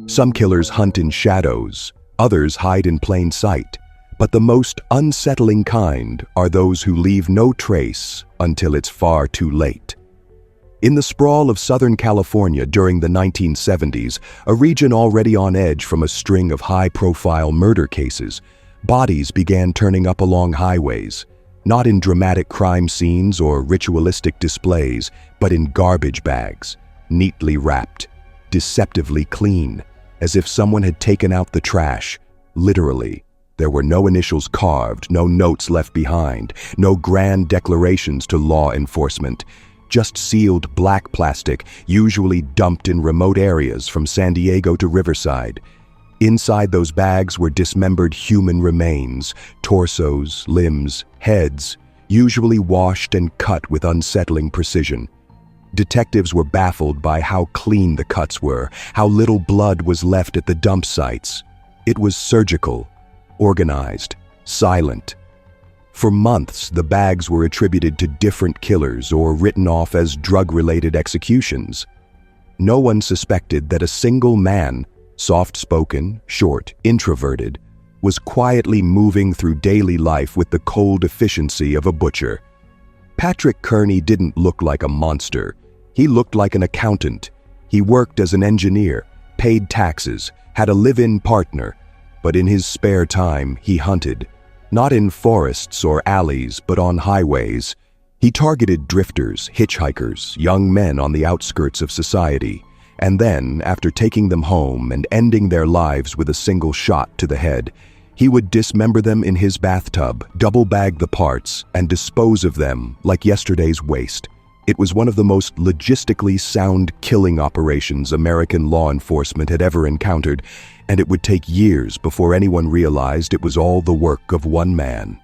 Some killers hunt in shadows, others hide in plain sight, but the most unsettling kind are those who leave no trace until it's far too late. In the sprawl of Southern California during the 1970s, a region already on edge from a string of high-profile murder cases, bodies began turning up along highways, not in dramatic crime scenes or ritualistic displays, but in garbage bags, neatly wrapped, deceptively clean, as if someone had taken out the trash. Literally, there were no initials carved, no notes left behind, no grand declarations to law enforcement, just sealed black plastic, usually dumped in remote areas from San Diego to Riverside. Inside those bags were dismembered human remains, torsos, limbs, heads, usually washed and cut with unsettling precision. Detectives were baffled by how clean the cuts were, how little blood was left at the dump sites. It was surgical, organized, silent. For months, the bags were attributed to different killers or written off as drug-related executions. No one suspected that a single man, soft-spoken, short, introverted, was quietly moving through daily life with the cold efficiency of a butcher. Patrick Kearney didn't look like a monster. He looked like an accountant. He worked as an engineer, paid taxes, had a live-in partner, but in his spare time, he hunted. Not in forests or alleys, but on highways. He targeted drifters, hitchhikers, young men on the outskirts of society, and then, after taking them home and ending their lives with a single shot to the head, he would dismember them in his bathtub, double-bag the parts, and dispose of them like yesterday's waste. It was one of the most logistically sound killing operations American law enforcement had ever encountered, and it would take years before anyone realized it was all the work of one man.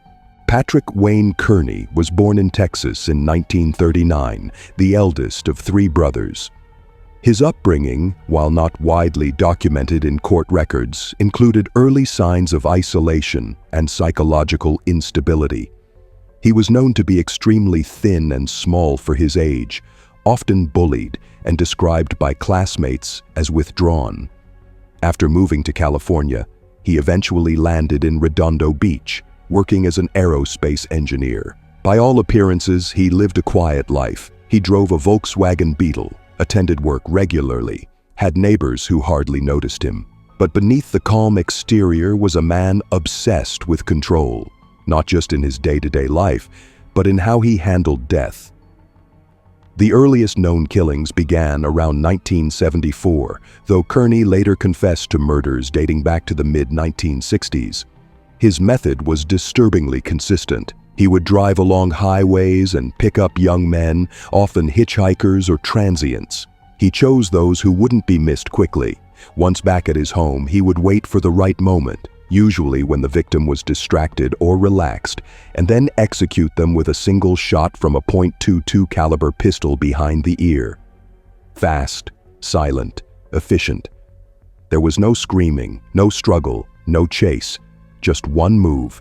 Patrick Wayne Kearney was born in Texas in 1939, the eldest of 3 brothers. His upbringing, while not widely documented in court records, included early signs of isolation and psychological instability. He was known to be extremely thin and small for his age, often bullied and described by classmates as withdrawn. After moving to California, he eventually landed in Redondo Beach, working as an aerospace engineer. By all appearances, he lived a quiet life. He drove a Volkswagen Beetle, attended work regularly, had neighbors who hardly noticed him. But beneath the calm exterior was a man obsessed with control, not just in his day-to-day life, but in how he handled death. The earliest known killings began around 1974, though Kearney later confessed to murders dating back to the mid-1960s. His method was disturbingly consistent. He would drive along highways and pick up young men, often hitchhikers or transients. He chose those who wouldn't be missed quickly. Once back at his home, he would wait for the right moment, usually when the victim was distracted or relaxed, and then execute them with a single shot from a .22 caliber pistol behind the ear. Fast, silent, efficient. There was no screaming, no struggle, no chase, just one move,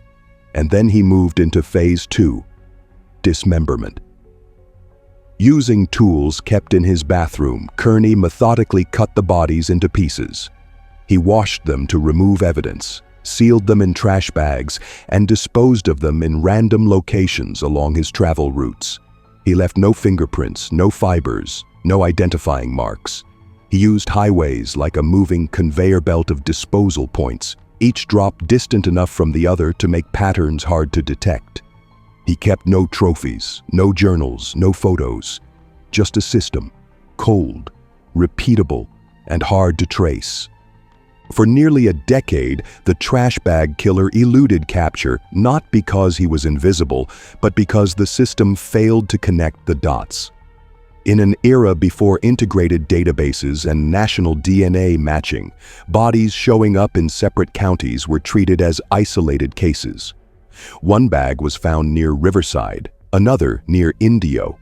and then he moved into phase 2, dismemberment. Using tools kept in his bathroom, Kearney methodically cut the bodies into pieces. He washed them to remove evidence, sealed them in trash bags, and disposed of them in random locations along his travel routes. He left no fingerprints, no fibers, no identifying marks. He used highways like a moving conveyor belt of disposal points, each drop distant enough from the other to make patterns hard to detect. He kept no trophies, no journals, no photos, just a system, cold, repeatable, and hard to trace. For nearly a decade, the trash bag killer eluded capture, not because he was invisible, but because the system failed to connect the dots. In an era before integrated databases and national DNA matching, bodies showing up in separate counties were treated as isolated cases. One bag was found near Riverside, another near Indio.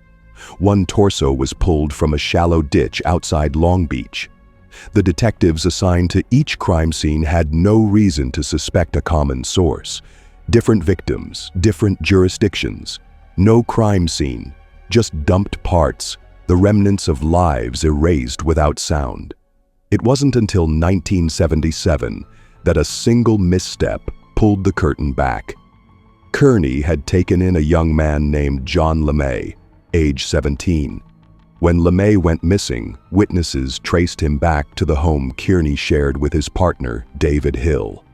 One torso was pulled from a shallow ditch outside Long Beach. The detectives assigned to each crime scene had no reason to suspect a common source. Different victims, different jurisdictions. No crime scene, just dumped parts, the remnants of lives erased without sound. It wasn't until 1977 that a single misstep pulled the curtain back. Kearney had taken in a young man named John LeMay, age 17. When LeMay went missing, witnesses traced him back to the home Kearney shared with his partner, David Hill.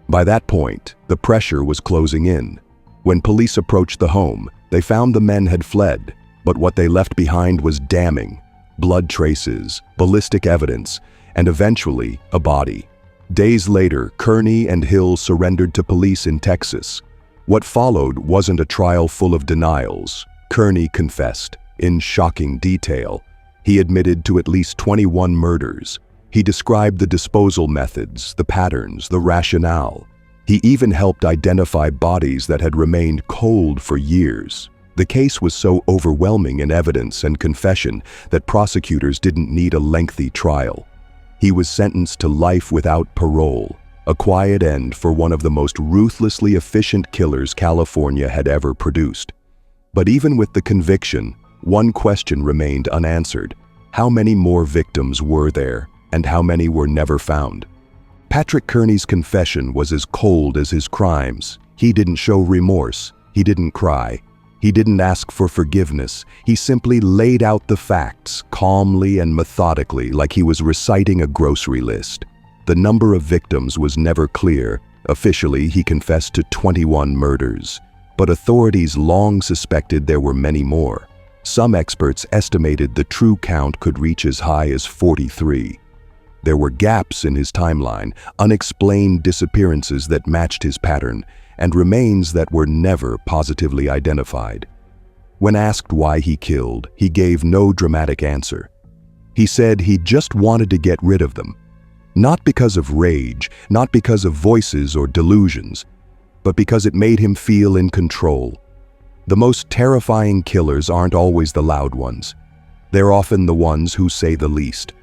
By that point, the pressure was closing in. When police approached the home, they found the men had fled, but what they left behind was damning: blood traces, ballistic evidence, and eventually a body. Days later, Kearney and Hill surrendered to police in Texas. What followed wasn't a trial full of denials. Kearney confessed, in shocking detail. He admitted to at least 21 murders. He described the disposal methods, the patterns, the rationale. He even helped identify bodies that had remained cold for years. The case was so overwhelming in evidence and confession that prosecutors didn't need a lengthy trial. He was sentenced to life without parole, a quiet end for one of the most ruthlessly efficient killers California had ever produced. But even with the conviction, one question remained unanswered: how many more victims were there, and how many were never found? Patrick Kearney's confession was as cold as his crimes. He didn't show remorse. He didn't cry. He didn't ask for forgiveness. He simply laid out the facts, calmly and methodically, like he was reciting a grocery list. The number of victims was never clear. Officially, he confessed to 21 murders. But authorities long suspected there were many more. Some experts estimated the true count could reach as high as 43. There were gaps in his timeline, unexplained disappearances that matched his pattern, and remains that were never positively identified. When asked why he killed, he gave no dramatic answer. He said he just wanted to get rid of them. Not because of rage, not because of voices or delusions, but because it made him feel in control. The most terrifying killers aren't always the loud ones. They're often the ones who say the least.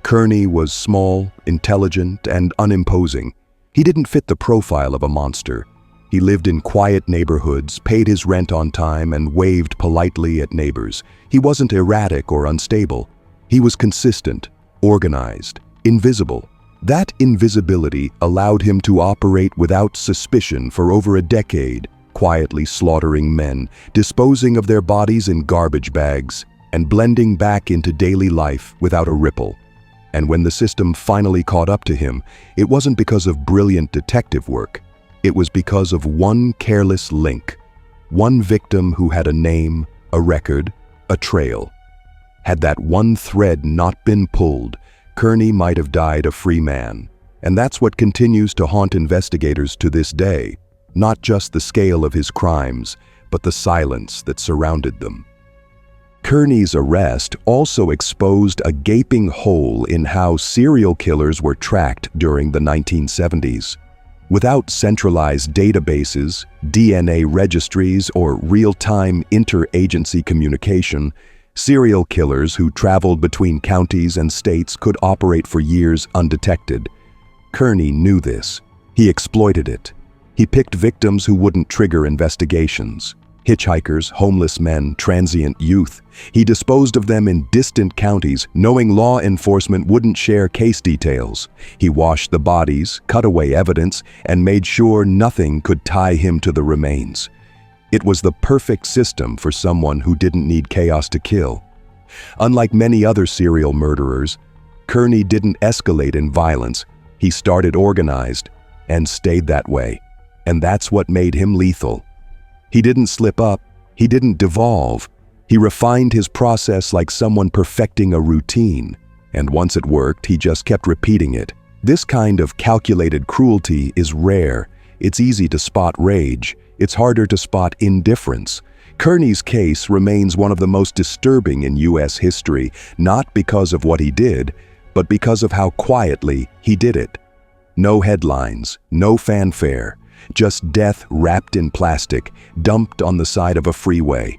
Kearney was small, intelligent, and unimposing. He didn't fit the profile of a monster. He lived in quiet neighborhoods, paid his rent on time, and waved politely at neighbors. He wasn't erratic or unstable. He was consistent, organized, invisible. That invisibility allowed him to operate without suspicion for over a decade, quietly slaughtering men, disposing of their bodies in garbage bags, and blending back into daily life without a ripple. And when the system finally caught up to him, it wasn't because of brilliant detective work. It was because of one careless link. One victim who had a name, a record, a trail. Had that one thread not been pulled, Kearney might have died a free man. And that's what continues to haunt investigators to this day. Not just the scale of his crimes, but the silence that surrounded them. Kearney's arrest also exposed a gaping hole in how serial killers were tracked during the 1970s. Without centralized databases, DNA registries, or real-time interagency communication, serial killers who traveled between counties and states could operate for years undetected. Kearney knew this. He exploited it. He picked victims who wouldn't trigger investigations. Hitchhikers, homeless men, transient youth. He disposed of them in distant counties, knowing law enforcement wouldn't share case details. He washed the bodies, cut away evidence, and made sure nothing could tie him to the remains. It was the perfect system for someone who didn't need chaos to kill. Unlike many other serial murderers, Kearney didn't escalate in violence. He started organized and stayed that way. And that's what made him lethal. He didn't slip up. He didn't devolve. He refined his process like someone perfecting a routine. And once it worked, he just kept repeating it. This kind of calculated cruelty is rare. It's easy to spot rage. It's harder to spot indifference. Kearney's case remains one of the most disturbing in U.S. history, not because of what he did, but because of how quietly he did it. No headlines, no fanfare. Just death wrapped in plastic, dumped on the side of a freeway.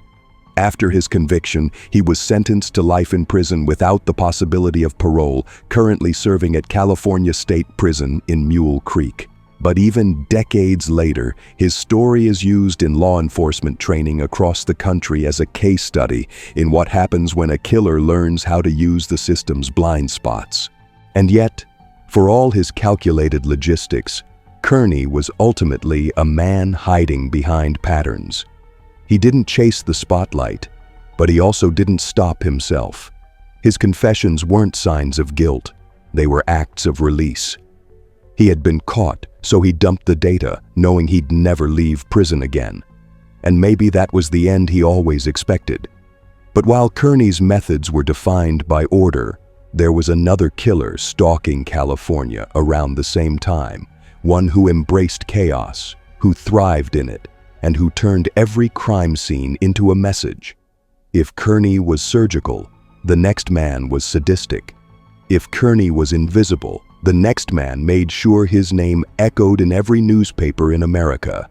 After his conviction, he was sentenced to life in prison without the possibility of parole, currently serving at California State Prison in Mule Creek. But even decades later, his story is used in law enforcement training across the country as a case study in what happens when a killer learns how to use the system's blind spots. And yet, for all his calculated logistics, Kearney was ultimately a man hiding behind patterns. He didn't chase the spotlight, but he also didn't stop himself. His confessions weren't signs of guilt, they were acts of release. He had been caught, so he dumped the data, knowing he'd never leave prison again. And maybe that was the end he always expected. But while Kearney's methods were defined by order, there was another killer stalking California around the same time, one who embraced chaos, who thrived in it, and who turned every crime scene into a message. If Kearney was surgical, the next man was sadistic. If Kearney was invisible, the next man made sure his name echoed in every newspaper in America.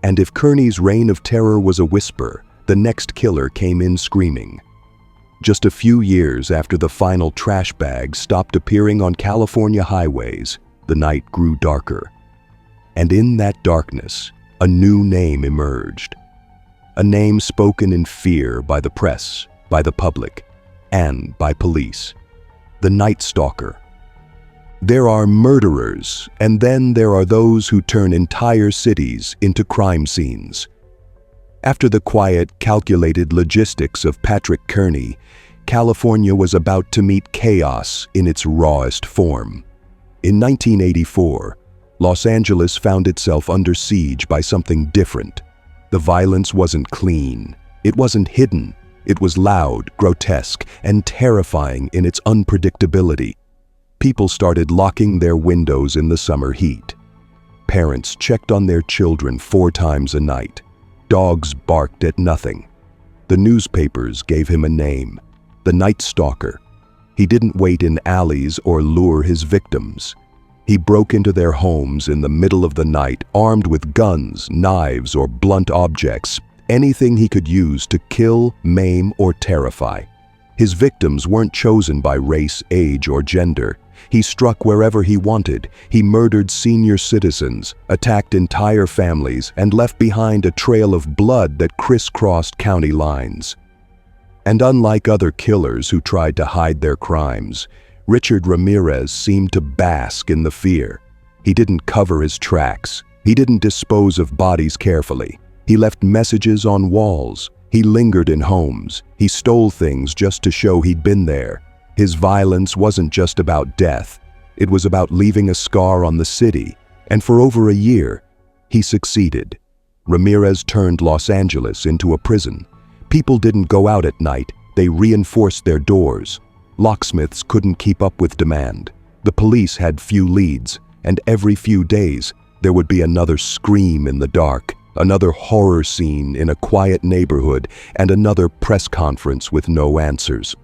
And if Kearney's reign of terror was a whisper, the next killer came in screaming. Just a few years after the final trash bag stopped appearing on California highways, the night grew darker. And in that darkness, a new name emerged. A name spoken in fear by the press, by the public, and by police. The Night Stalker. There are murderers, and then there are those who turn entire cities into crime scenes. After the quiet, calculated logistics of Patrick Kearney, California was about to meet chaos in its rawest form. In 1984, Los Angeles found itself under siege by something different. The violence wasn't clean. It wasn't hidden. It was loud, grotesque, and terrifying in its unpredictability. People started locking their windows in the summer heat. Parents checked on their children 4 times a night. Dogs barked at nothing. The newspapers gave him a name, the Night Stalker. He didn't wait in alleys or lure his victims. He broke into their homes in the middle of the night, armed with guns, knives, or blunt objects, anything he could use to kill, maim, or terrify. His victims weren't chosen by race, age, or gender. He struck wherever he wanted. He murdered senior citizens, attacked entire families, and left behind a trail of blood that crisscrossed county lines. And unlike other killers who tried to hide their crimes, Richard Ramirez seemed to bask in the fear. He didn't cover his tracks. He didn't dispose of bodies carefully. He left messages on walls. He lingered in homes. He stole things just to show he'd been there. His violence wasn't just about death. It was about leaving a scar on the city. And for over a year, he succeeded. Ramirez turned Los Angeles into a prison. People didn't go out at night. They reinforced their doors. Locksmiths couldn't keep up with demand. The police had few leads, and every few days, there would be another scream in the dark, another horror scene in a quiet neighborhood, and another press conference with no answers.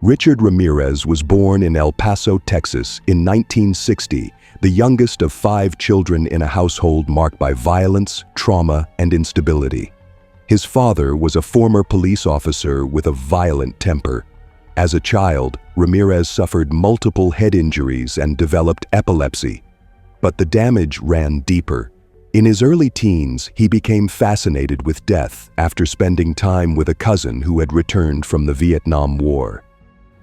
Richard Ramirez was born in El Paso, Texas in 1960, the youngest of 5 children in a household marked by violence, trauma, and instability. His father was a former police officer with a violent temper. As a child, Ramirez suffered multiple head injuries and developed epilepsy. But the damage ran deeper. In his early teens, he became fascinated with death after spending time with a cousin who had returned from the Vietnam War.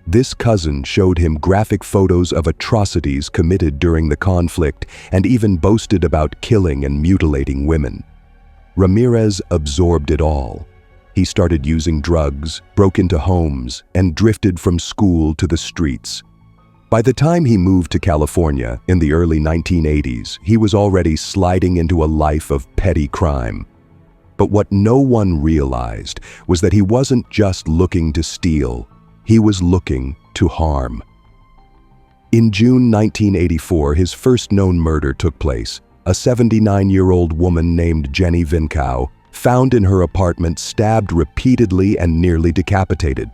This cousin showed him graphic photos of atrocities committed during the conflict and even boasted about killing and mutilating women. Ramirez absorbed it all. He started using drugs, broke into homes, and drifted from school to the streets. By the time he moved to California in the early 1980s, he was already sliding into a life of petty crime. But what no one realized was that he wasn't just looking to steal. He was looking to harm. In June 1984, his first known murder took place. A 79-year-old woman named Jenny Vincow, found in her apartment stabbed repeatedly and nearly decapitated.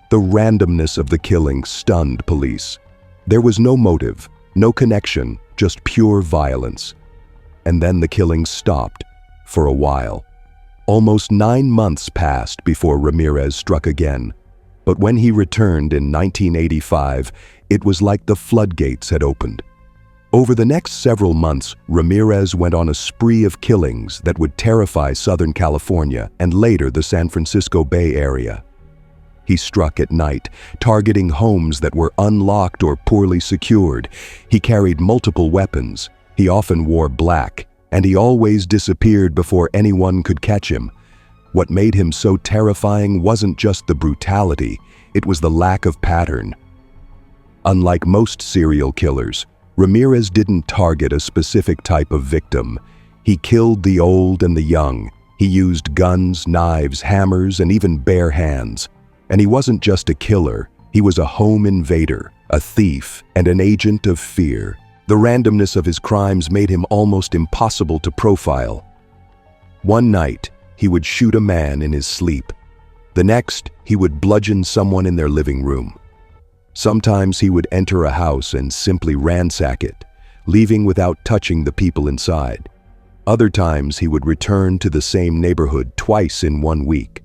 The randomness of the killing stunned police. There was no motive, no connection, just pure violence. And then the killing stopped, for a while. Almost 9 months passed before Ramirez struck again. But when he returned in 1985, it was like the floodgates had opened. Over the next several months, Ramirez went on a spree of killings that would terrify Southern California and later the San Francisco Bay Area. He struck at night, targeting homes that were unlocked or poorly secured. He carried multiple weapons. He often wore black, and he always disappeared before anyone could catch him. What made him so terrifying wasn't just the brutality, it was the lack of pattern. Unlike most serial killers, Ramirez didn't target a specific type of victim. He killed the old and the young. He used guns, knives, hammers, and even bare hands. And he wasn't just a killer, he was a home invader, a thief, and an agent of fear. The randomness of his crimes made him almost impossible to profile. One night, he would shoot a man in his sleep. The next, he would bludgeon someone in their living room. Sometimes he would enter a house and simply ransack it, leaving without touching the people inside. Other times, he would return to the same neighborhood twice in 1 week.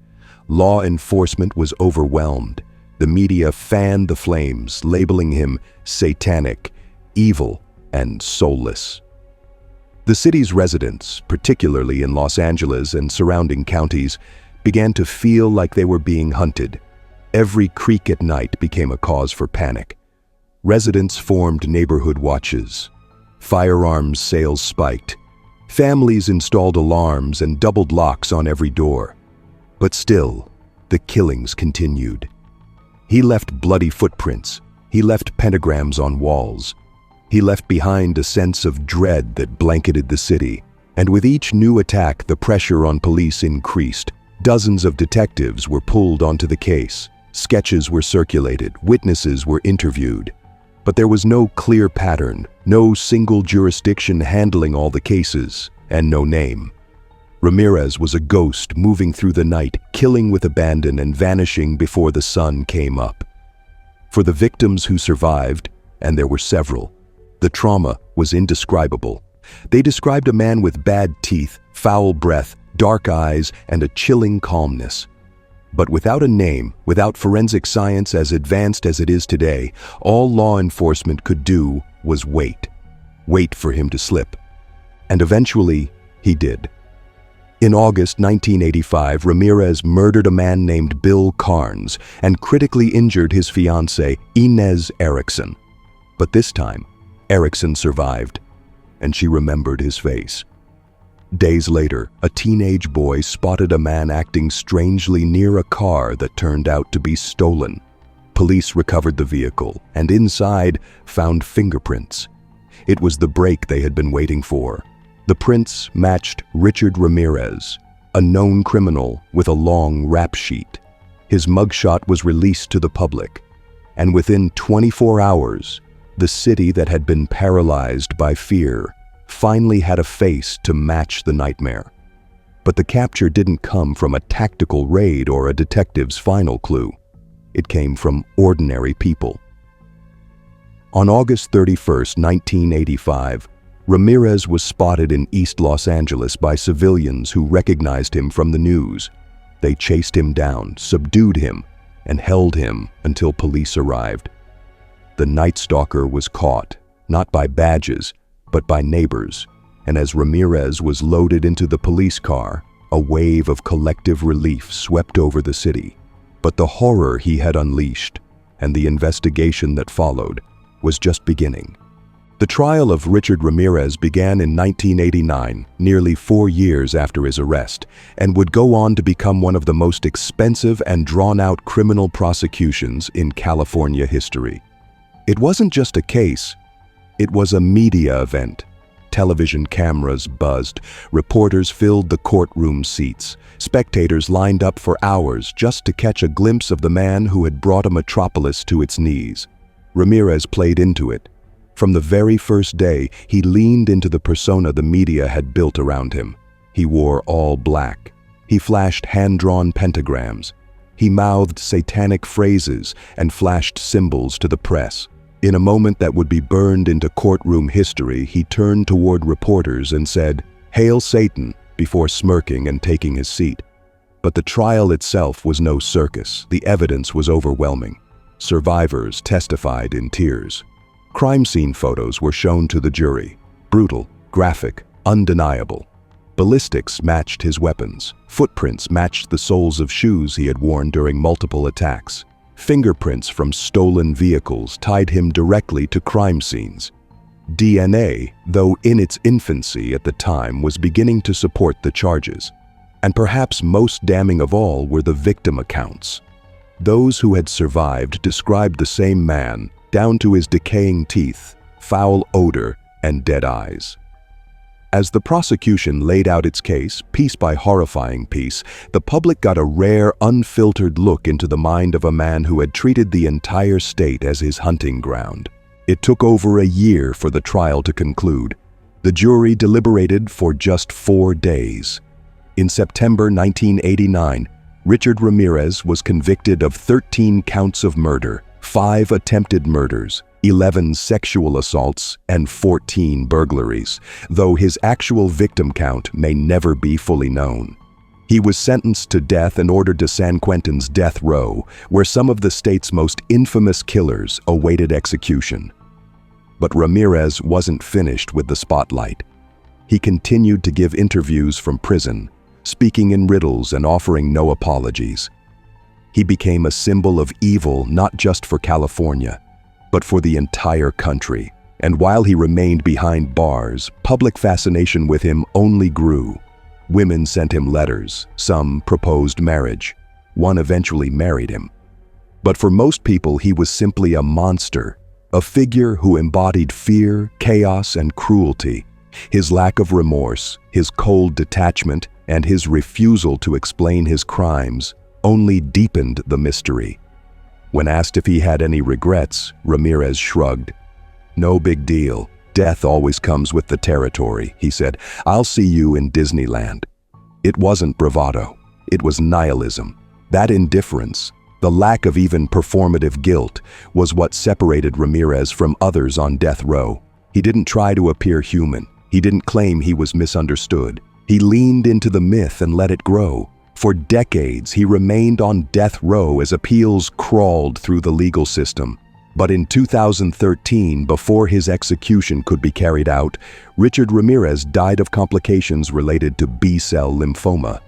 Law enforcement was overwhelmed. The media fanned the flames, labeling him satanic, evil, and soulless. The city's residents, particularly in Los Angeles and surrounding counties, began to feel like they were being hunted. Every creak at night became a cause for panic. Residents formed neighborhood watches. Firearms sales spiked. Families installed alarms and doubled locks on every door. But still, the killings continued. He left bloody footprints. He left pentagrams on walls. He left behind a sense of dread that blanketed the city. And with each new attack, the pressure on police increased. Dozens of detectives were pulled onto the case. Sketches were circulated. Witnesses were interviewed. But there was no clear pattern, no single jurisdiction handling all the cases, and no name. Ramirez was a ghost moving through the night, killing with abandon and vanishing before the sun came up. For the victims who survived, and there were several, the trauma was indescribable. They described a man with bad teeth, foul breath, dark eyes, and a chilling calmness. But without a name, without forensic science as advanced as it is today, all law enforcement could do was wait. Wait for him to slip. And eventually, he did. In August 1985, Ramirez murdered a man named Bill Carnes and critically injured his fiancée, Inez Erickson. But this time, Erickson survived, and she remembered his face. Days later, a teenage boy spotted a man acting strangely near a car that turned out to be stolen. Police recovered the vehicle, and inside found fingerprints. It was the break they had been waiting for. The prints matched Richard Ramirez, a known criminal with a long rap sheet. His mugshot was released to the public, and within 24 hours, the city that had been paralyzed by fear finally had a face to match the nightmare. But the capture didn't come from a tactical raid or a detective's final clue. It came from ordinary people. On August 31, 1985, Ramirez was spotted in East Los Angeles by civilians who recognized him from the news. They chased him down, subdued him, and held him until police arrived. The Night Stalker was caught, not by badges, but by neighbors, and as Ramirez was loaded into the police car, a wave of collective relief swept over the city. But the horror he had unleashed, and the investigation that followed, was just beginning. The trial of Richard Ramirez began in 1989, nearly 4 years after his arrest, and would go on to become one of the most expensive and drawn-out criminal prosecutions in California history. It wasn't just a case, it was a media event. Television cameras buzzed, reporters filled the courtroom seats, spectators lined up for hours just to catch a glimpse of the man who had brought a metropolis to its knees. Ramirez played into it. From the very first day, he leaned into the persona the media had built around him. He wore all black. He flashed hand-drawn pentagrams. He mouthed satanic phrases and flashed symbols to the press. In a moment that would be burned into courtroom history, he turned toward reporters and said, "Hail Satan," before smirking and taking his seat. But the trial itself was no circus. The evidence was overwhelming. Survivors testified in tears. Crime scene photos were shown to the jury. Brutal, graphic, undeniable. Ballistics matched his weapons. Footprints matched the soles of shoes he had worn during multiple attacks. Fingerprints from stolen vehicles tied him directly to crime scenes. DNA, though in its infancy at the time, was beginning to support the charges. And perhaps most damning of all were the victim accounts. Those who had survived described the same man, down to his decaying teeth, foul odor, and dead eyes. As the prosecution laid out its case, piece by horrifying piece, the public got a rare, unfiltered look into the mind of a man who had treated the entire state as his hunting ground. It took over a year for the trial to conclude. The jury deliberated for just 4 days. In September 1989, Richard Ramirez was convicted of 13 counts of murder, 5 attempted murders, 11 sexual assaults, and 14 burglaries, though his actual victim count may never be fully known. He was sentenced to death and ordered to San Quentin's death row, where some of the state's most infamous killers awaited execution. But Ramirez wasn't finished with the spotlight. He continued to give interviews from prison, speaking in riddles and offering no apologies. He became a symbol of evil not just for California, but for the entire country. And while he remained behind bars, public fascination with him only grew. Women sent him letters, some proposed marriage. One eventually married him. But for most people, he was simply a monster, a figure who embodied fear, chaos, and cruelty. His lack of remorse, his cold detachment, and his refusal to explain his crimes only deepened the mystery. When asked if he had any regrets, Ramirez shrugged. "No big deal. Death always comes with the territory," he said. "I'll see you in Disneyland." It wasn't bravado. It was nihilism. That indifference, the lack of even performative guilt, was what separated Ramirez from others on death row. He didn't try to appear human. He didn't claim he was misunderstood. He leaned into the myth and let it grow. For decades, he remained on death row as appeals crawled through the legal system. But in 2013, before his execution could be carried out, Richard Ramirez died of complications related to B-cell lymphoma.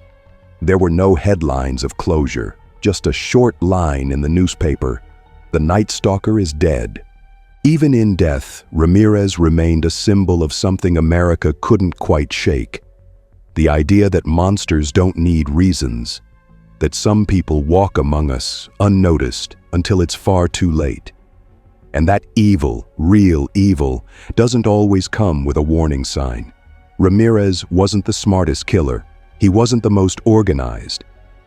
There were no headlines of closure, just a short line in the newspaper: "The Night Stalker is dead." Even in death, Ramirez remained a symbol of something America couldn't quite shake. The idea that monsters don't need reasons, that some people walk among us unnoticed until it's far too late. And that evil, real evil, doesn't always come with a warning sign. Ramirez wasn't the smartest killer. He wasn't the most organized.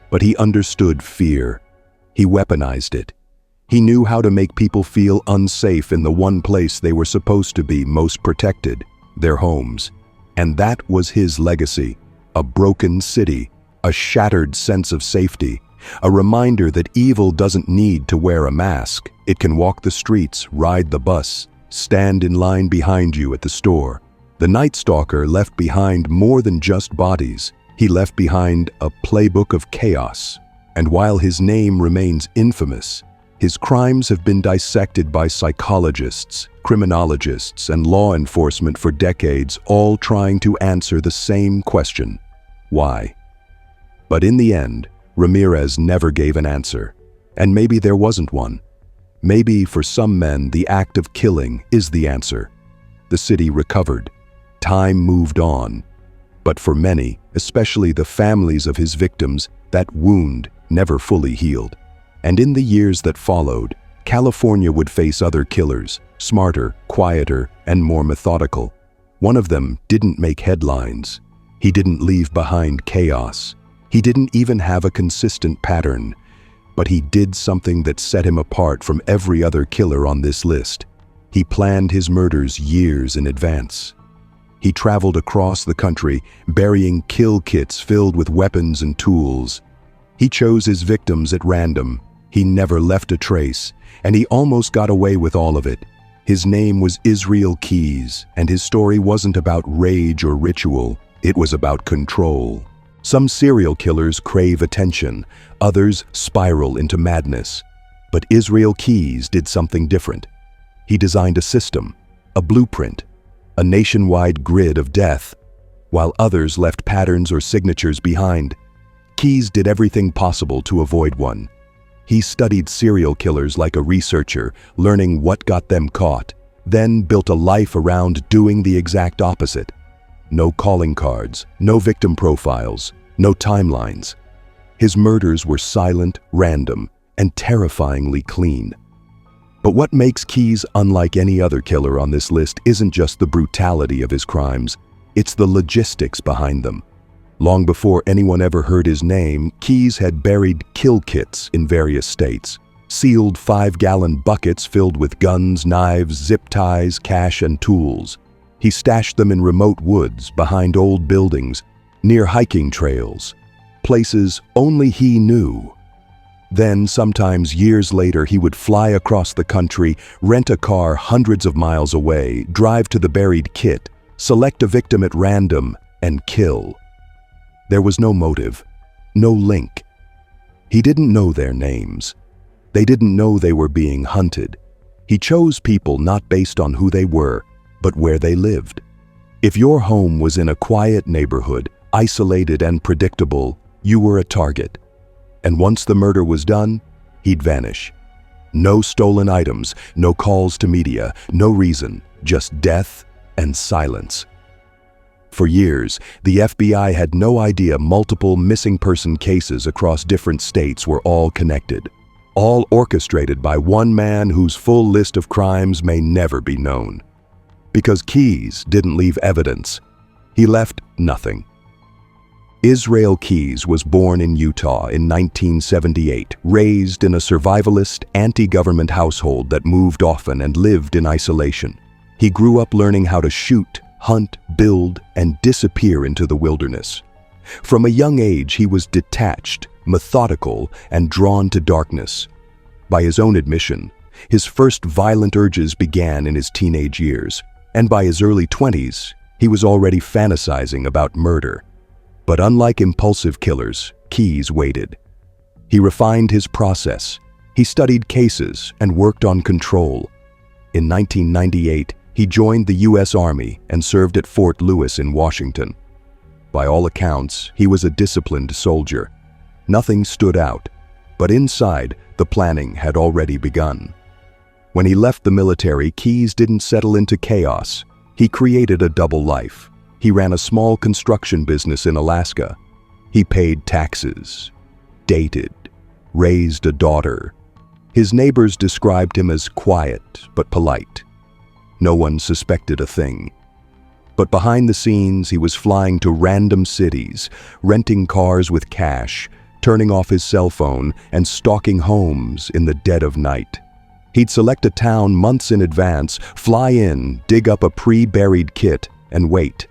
But he understood fear. He weaponized it. He knew how to make people feel unsafe in the one place they were supposed to be most protected, their homes. And that was his legacy: a broken city, a shattered sense of safety, a reminder that evil doesn't need to wear a mask. It can walk the streets, ride the bus, stand in line behind you at the store. The Night Stalker left behind more than just bodies. He left behind a playbook of chaos. And while his name remains infamous, his crimes have been dissected by psychologists, criminologists, and law enforcement for decades, all trying to answer the same question: why? But in the end, Ramirez never gave an answer. And maybe there wasn't one. Maybe for some men, the act of killing is the answer. The city recovered. Time moved on. But for many, especially the families of his victims, that wound never fully healed. And in the years that followed, California would face other killers, smarter, quieter, and more methodical. One of them didn't make headlines. He didn't leave behind chaos. He didn't even have a consistent pattern. But he did something that set him apart from every other killer on this list. He planned his murders years in advance. He traveled across the country, burying kill kits filled with weapons and tools. He chose his victims at random. He never left a trace, and he almost got away with all of it. His name was Israel Keyes, and his story wasn't about rage or ritual. It was about control. Some serial killers crave attention, others spiral into madness. But Israel Keyes did something different. He designed a system, a blueprint, a nationwide grid of death. while others left patterns or signatures behind. Keyes did everything possible to avoid one. He studied serial killers like a researcher, learning what got them caught, then built a life around doing the exact opposite. No calling cards, no victim profiles, no timelines. His murders were silent, random, and terrifyingly clean. But what makes Keyes unlike any other killer on this list isn't just the brutality of his crimes, it's the logistics behind them. Long before anyone ever heard his name, Keyes had buried kill kits in various states, sealed 5-gallon buckets filled with guns, knives, zip ties, cash, and tools. He stashed them in remote woods, behind old buildings, near hiking trails, places only he knew. Then, sometimes years later, he would fly across the country, rent a car hundreds of miles away, drive to the buried kit, select a victim at random, and kill. There was no motive, no link. He didn't know their names. They didn't know they were being hunted. He chose people not based on who they were, but where they lived. If your home was in a quiet neighborhood, isolated and predictable, you were a target. And once the murder was done, he'd vanish. No stolen items, no calls to media, no reason, just death and silence. For years, the FBI had no idea multiple missing person cases across different states were all connected, all orchestrated by one man whose full list of crimes may never be known. Because Keyes didn't leave evidence, he left nothing. Israel Keyes was born in Utah in 1978, raised in a survivalist, anti-government household that moved often and lived in isolation. He grew up learning how to shoot, hunt, build, and disappear into the wilderness. From a young age, he was detached, methodical, and drawn to darkness. By his own admission, his first violent urges began in his teenage years, and by his early 20s, he was already fantasizing about murder. But unlike impulsive killers, Keyes waited. He refined his process. He studied cases and worked on control. In 1998, he joined the U.S. Army and served at Fort Lewis in Washington. By all accounts, he was a disciplined soldier. Nothing stood out, but inside, the planning had already begun. When he left the military, Keyes didn't settle into chaos. He created a double life. He ran a small construction business in Alaska. He paid taxes, dated, raised a daughter. His neighbors described him as quiet but polite. No one suspected a thing. But behind the scenes, he was flying to random cities, renting cars with cash, turning off his cell phone, and stalking homes in the dead of night. He'd select a town months in advance, fly in, dig up a pre-buried kit, and wait.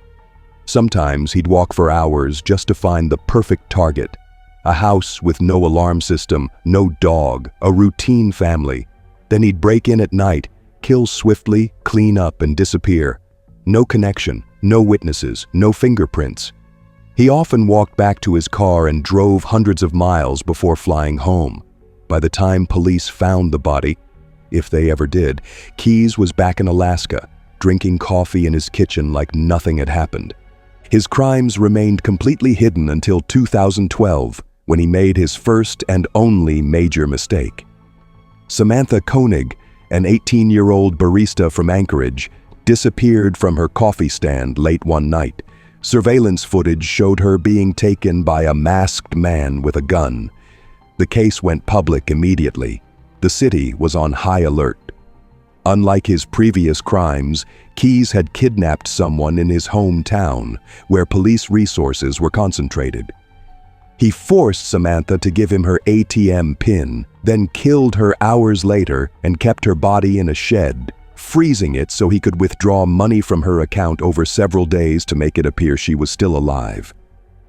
Sometimes he'd walk for hours just to find the perfect target. A house with no alarm system, no dog, a routine family. Then he'd break in at night, kill swiftly, clean up, and disappear. No connection, no witnesses, no fingerprints. He often walked back to his car and drove hundreds of miles before flying home. By the time police found the body, if they ever did, Keyes was back in Alaska, drinking coffee in his kitchen like nothing had happened. His crimes remained completely hidden until 2012, when he made his first and only major mistake. Samantha Koenig, an 18-year-old barista from Anchorage, disappeared from her coffee stand late one night. Surveillance footage showed her being taken by a masked man with a gun. The case went public immediately. The city was on high alert. Unlike his previous crimes, Keyes had kidnapped someone in his hometown, where police resources were concentrated. He forced Samantha to give him her ATM PIN, then killed her hours later and kept her body in a shed, freezing it so he could withdraw money from her account over several days to make it appear she was still alive.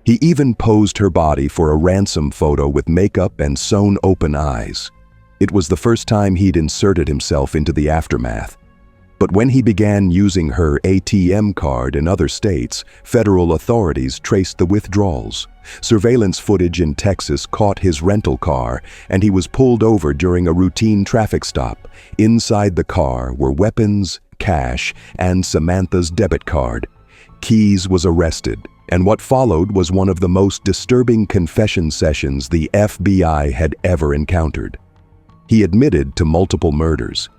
He even posed her body for a ransom photo with makeup and sewn open eyes. It was the first time he'd inserted himself into the aftermath. But when he began using her ATM card in other states, federal authorities traced the withdrawals. Surveillance footage in Texas caught his rental car, and he was pulled over during a routine traffic stop. Inside the car were weapons, cash, and Samantha's debit card. Keyes was arrested, and what followed was one of the most disturbing confession sessions the FBI had ever encountered. He admitted to multiple murders.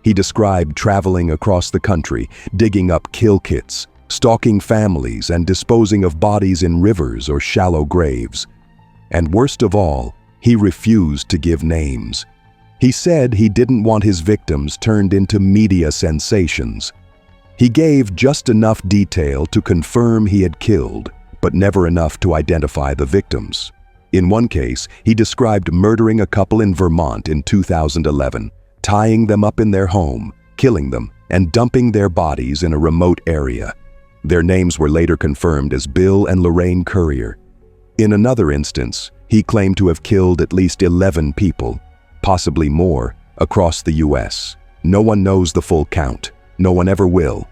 He described traveling across the country, digging up kill kits, stalking families, and disposing of bodies in rivers or shallow graves. And worst of all, he refused to give names. He said he didn't want his victims turned into media sensations. He gave just enough detail to confirm he had killed, but never enough to identify the victims. In one case, he described murdering a couple in Vermont in 2011, tying them up in their home, killing them, and dumping their bodies in a remote area. Their names were later confirmed as Bill and Lorraine Currier. In another instance, he claimed to have killed at least 11 people, possibly more, across the U.S. No one knows the full count. No one ever will,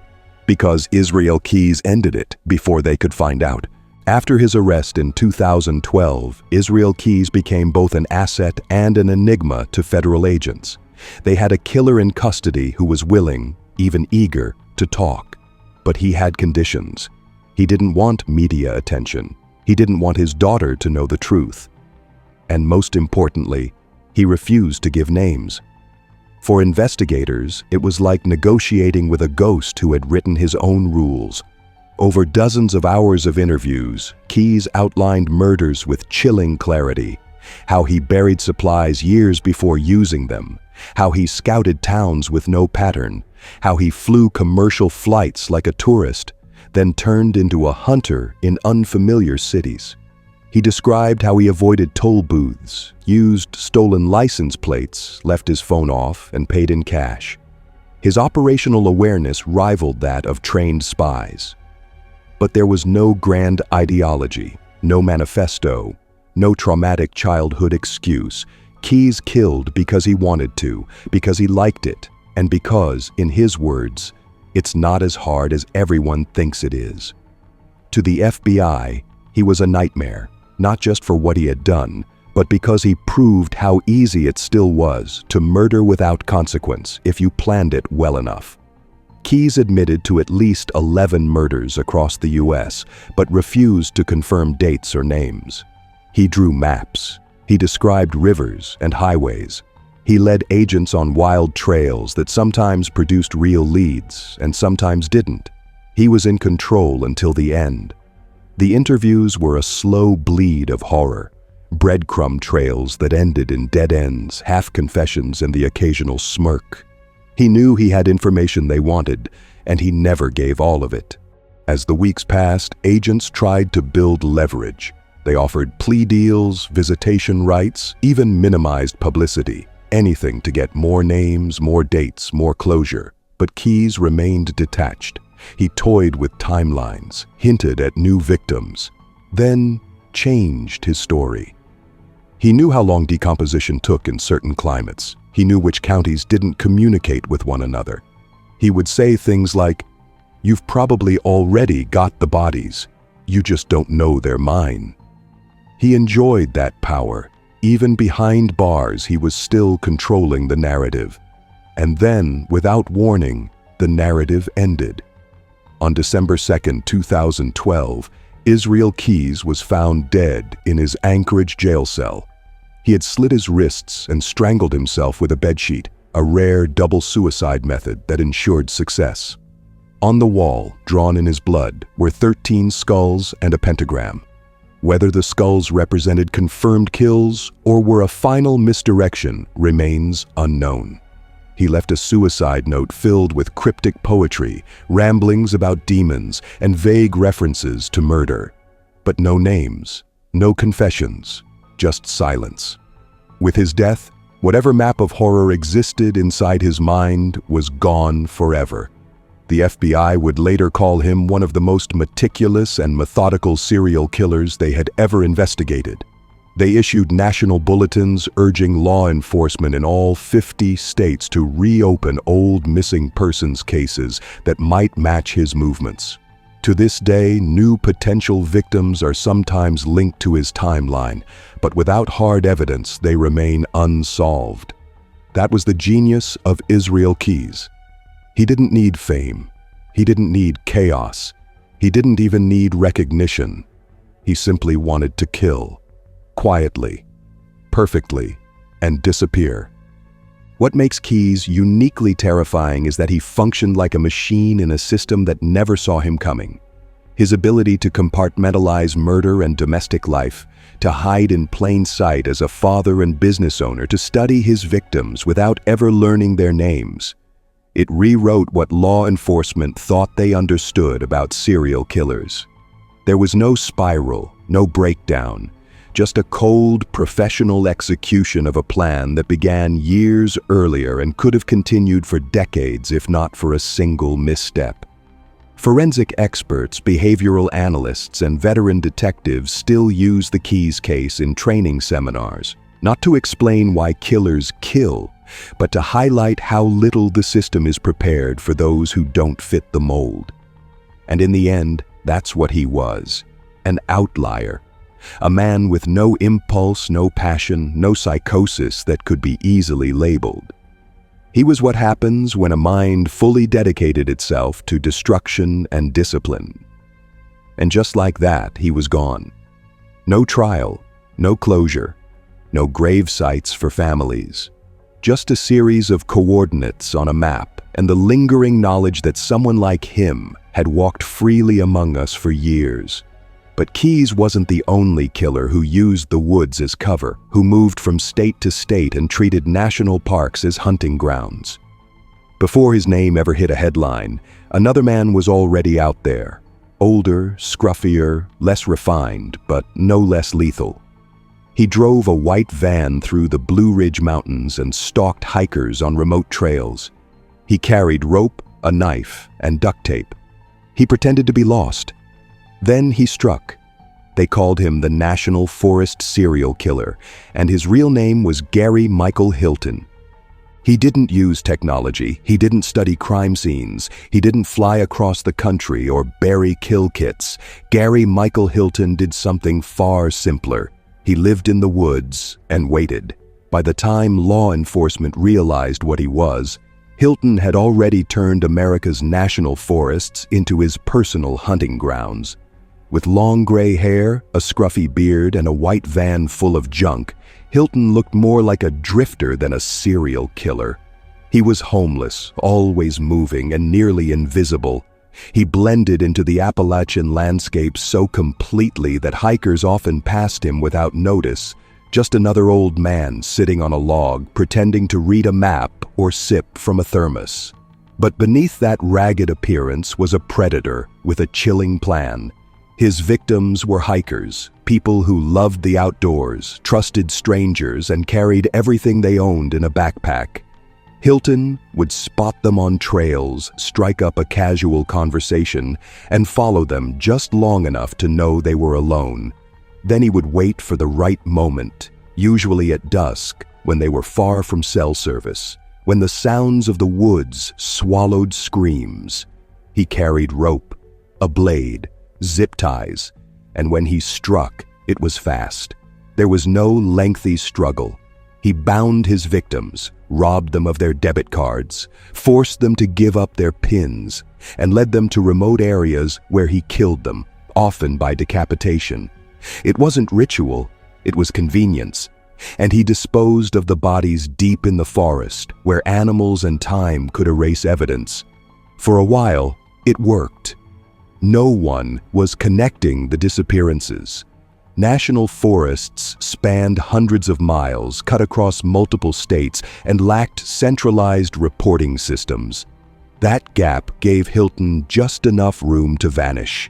because Israel Keyes ended it before they could find out. After his arrest in 2012, Israel Keyes became both an asset and an enigma to federal agents. They had a killer in custody who was willing, even eager, to talk. But he had conditions. He didn't want media attention. He didn't want his daughter to know the truth. And most importantly, he refused to give names. For investigators, it was like negotiating with a ghost who had written his own rules. Over dozens of hours of interviews, Keyes outlined murders with chilling clarity, how he buried supplies years before using them, how he scouted towns with no pattern, how he flew commercial flights like a tourist, then turned into a hunter in unfamiliar cities. He described how he avoided toll booths, used stolen license plates, left his phone off, and paid in cash. His operational awareness rivaled that of trained spies. But there was no grand ideology, no manifesto, no traumatic childhood excuse. Keyes killed because he wanted to, because he liked it, and because, in his words, it's not as hard as everyone thinks it is. To the FBI, he was a nightmare. Not just for what he had done, but because he proved how easy it still was to murder without consequence if you planned it well enough. Keyes admitted to at least 11 murders across the U.S., but refused to confirm dates or names. He drew maps. He described rivers and highways. He led agents on wild trails that sometimes produced real leads and sometimes didn't. He was in control until the end. The interviews were a slow bleed of horror, breadcrumb trails that ended in dead ends, half confessions, and the occasional smirk. He knew he had information they wanted, and he never gave all of it. As the weeks passed, agents tried to build leverage. They offered plea deals, visitation rights, even minimized publicity, anything to get more names, more dates, more closure. But Keyes remained detached. He toyed with timelines, hinted at new victims, then changed his story. He knew how long decomposition took in certain climates. He knew which counties didn't communicate with one another. He would say things like, "You've probably already got the bodies. You just don't know they're mine." He enjoyed that power. Even behind bars, he was still controlling the narrative. And then, without warning, the narrative ended. On December 2, 2012, Israel Keyes was found dead in his Anchorage jail cell. He had slit his wrists and strangled himself with a bedsheet, a rare double suicide method that ensured success. On the wall, drawn in his blood, were 13 skulls and a pentagram. Whether the skulls represented confirmed kills or were a final misdirection remains unknown. He left a suicide note filled with cryptic poetry, ramblings about demons, and vague references to murder. But no names, no confessions, just silence. With his death, whatever map of horror existed inside his mind was gone forever. The FBI would later call him one of the most meticulous and methodical serial killers they had ever investigated. They issued national bulletins urging law enforcement in all 50 states to reopen old missing persons cases that might match his movements. To this day, new potential victims are sometimes linked to his timeline, but without hard evidence, they remain unsolved. That was the genius of Israel Keyes. He didn't need fame. He didn't need chaos. He didn't even need recognition. He simply wanted to kill, quietly, perfectly, and disappear. What makes Keyes uniquely terrifying is that he functioned like a machine in a system that never saw him coming. His ability to compartmentalize murder and domestic life, to hide in plain sight as a father and business owner, to study his victims without ever learning their names. It rewrote what law enforcement thought they understood about serial killers. There was no spiral, no breakdown, just a cold, professional execution of a plan that began years earlier and could have continued for decades if not for a single misstep. Forensic experts, behavioral analysts, and veteran detectives still use the Keyes case in training seminars, not to explain why killers kill, but to highlight how little the system is prepared for those who don't fit the mold. And in the end, that's what he was, an outlier, a man with no impulse, no passion, no psychosis that could be easily labeled. He was what happens when a mind fully dedicated itself to destruction and discipline. And just like that, he was gone. No trial, no closure, no grave sites for families. Just a series of coordinates on a map and the lingering knowledge that someone like him had walked freely among us for years. But Keyes wasn't the only killer who used the woods as cover, who moved from state to state and treated national parks as hunting grounds. Before his name ever hit a headline, another man was already out there. Older, scruffier, less refined, but no less lethal. He drove a white van through the Blue Ridge Mountains and stalked hikers on remote trails. He carried rope, a knife, and duct tape. He pretended to be lost. Then he struck. They called him the National Forest Serial Killer, and his real name was Gary Michael Hilton. He didn't use technology, he didn't study crime scenes, he didn't fly across the country or bury kill kits. Gary Michael Hilton did something far simpler. He lived in the woods and waited. By the time law enforcement realized what he was, Hilton had already turned America's national forests into his personal hunting grounds. With long gray hair, a scruffy beard, and a white van full of junk, Hilton looked more like a drifter than a serial killer. He was homeless, always moving, and nearly invisible. He blended into the Appalachian landscape so completely that hikers often passed him without notice, just another old man sitting on a log, pretending to read a map or sip from a thermos. But beneath that ragged appearance was a predator with a chilling plan. His victims were hikers, people who loved the outdoors, trusted strangers, and carried everything they owned in a backpack. Hilton would spot them on trails, strike up a casual conversation, and follow them just long enough to know they were alone. Then he would wait for the right moment, usually at dusk, when they were far from cell service, when the sounds of the woods swallowed screams. He carried rope, a blade, zip ties, and when he struck, it was fast. There was no lengthy struggle. He bound his victims, robbed them of their debit cards, forced them to give up their pins, and led them to remote areas where he killed them, often by decapitation. It wasn't ritual, it was convenience. And he disposed of the bodies deep in the forest, where animals and time could erase evidence. For a while, it worked. No one was connecting the disappearances. National forests spanned hundreds of miles, cut across multiple states, and lacked centralized reporting systems. That gap gave Hilton just enough room to vanish.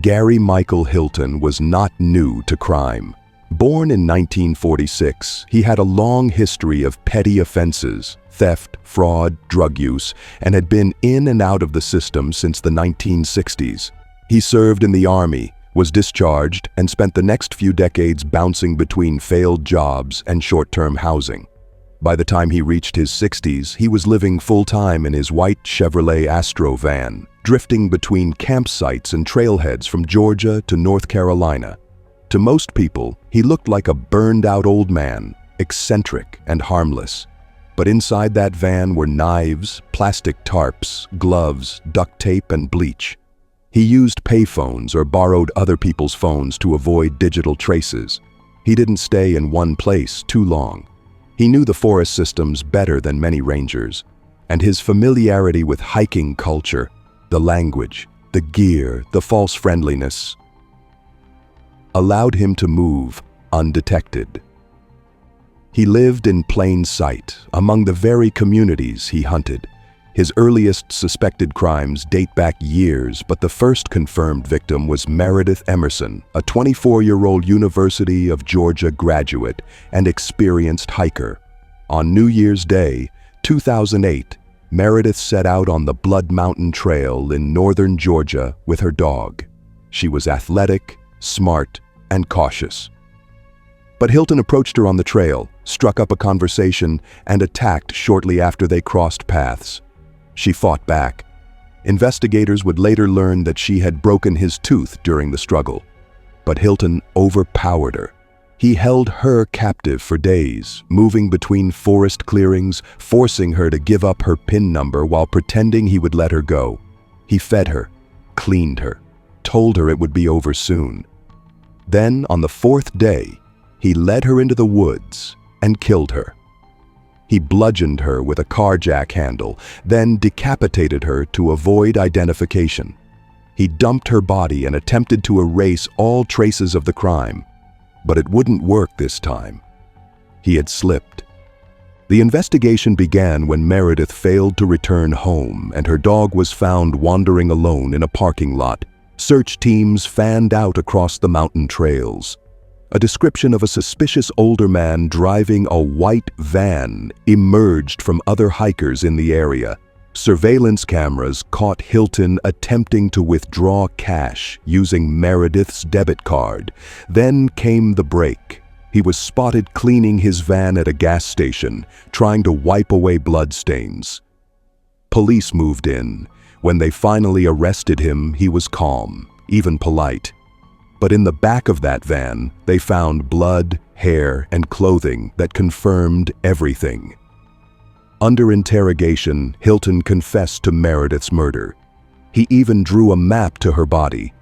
Gary Michael Hilton was not new to crime. Born in 1946, he had a long history of petty offenses, theft, fraud, drug use, and had been in and out of the system since the 1960s. He served in the Army, was discharged, and spent the next few decades bouncing between failed jobs and short-term housing. By the time he reached his 60s, he was living full-time in his white Chevrolet Astro van, drifting between campsites and trailheads from Georgia to North Carolina. To most people, he looked like a burned-out old man, eccentric and harmless. But inside that van were knives, plastic tarps, gloves, duct tape, and bleach. He used payphones or borrowed other people's phones to avoid digital traces. He didn't stay in one place too long. He knew the forest systems better than many rangers, and his familiarity with hiking culture, the language, the gear, the false friendliness, allowed him to move undetected. He lived in plain sight among the very communities he hunted. His earliest suspected crimes date back years, but the first confirmed victim was Meredith Emerson, a 24-year-old University of Georgia graduate and experienced hiker. On New Year's Day, 2008, Meredith set out on the Blood Mountain Trail in northern Georgia with her dog. She was athletic, smart, and cautious. But Hilton approached her on the trail, struck up a conversation, and attacked shortly after they crossed paths. She fought back. Investigators would later learn that she had broken his tooth during the struggle. But Hilton overpowered her. He held her captive for days, moving between forest clearings, forcing her to give up her PIN number while pretending he would let her go. He fed her, cleaned her, told her it would be over soon. Then, on the fourth day, he led her into the woods and killed her. He bludgeoned her with a car jack handle, then decapitated her to avoid identification. He dumped her body and attempted to erase all traces of the crime. But it wouldn't work this time. He had slipped. The investigation began when Meredith failed to return home and her dog was found wandering alone in a parking lot. Search teams fanned out across the mountain trails. A description of a suspicious older man driving a white van emerged from other hikers in the area. Surveillance cameras caught Hilton attempting to withdraw cash using Meredith's debit card. Then came the break. He was spotted cleaning his van at a gas station, trying to wipe away bloodstains. Police moved in. When they finally arrested him, he was calm, even polite. But in the back of that van, they found blood, hair, and clothing that confirmed everything. Under interrogation, Hilton confessed to Meredith's murder. He even drew a map to her body.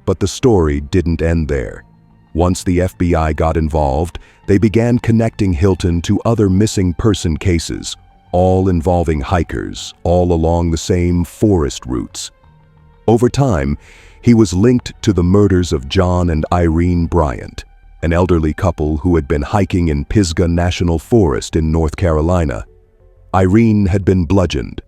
But the story didn't end there. Once the FBI got involved, they began connecting Hilton to other missing person cases, all involving hikers, all along the same forest routes. Over time, he was linked to the murders of John and Irene Bryant, an elderly couple who had been hiking in Pisgah National Forest in North Carolina. Irene had been bludgeoned.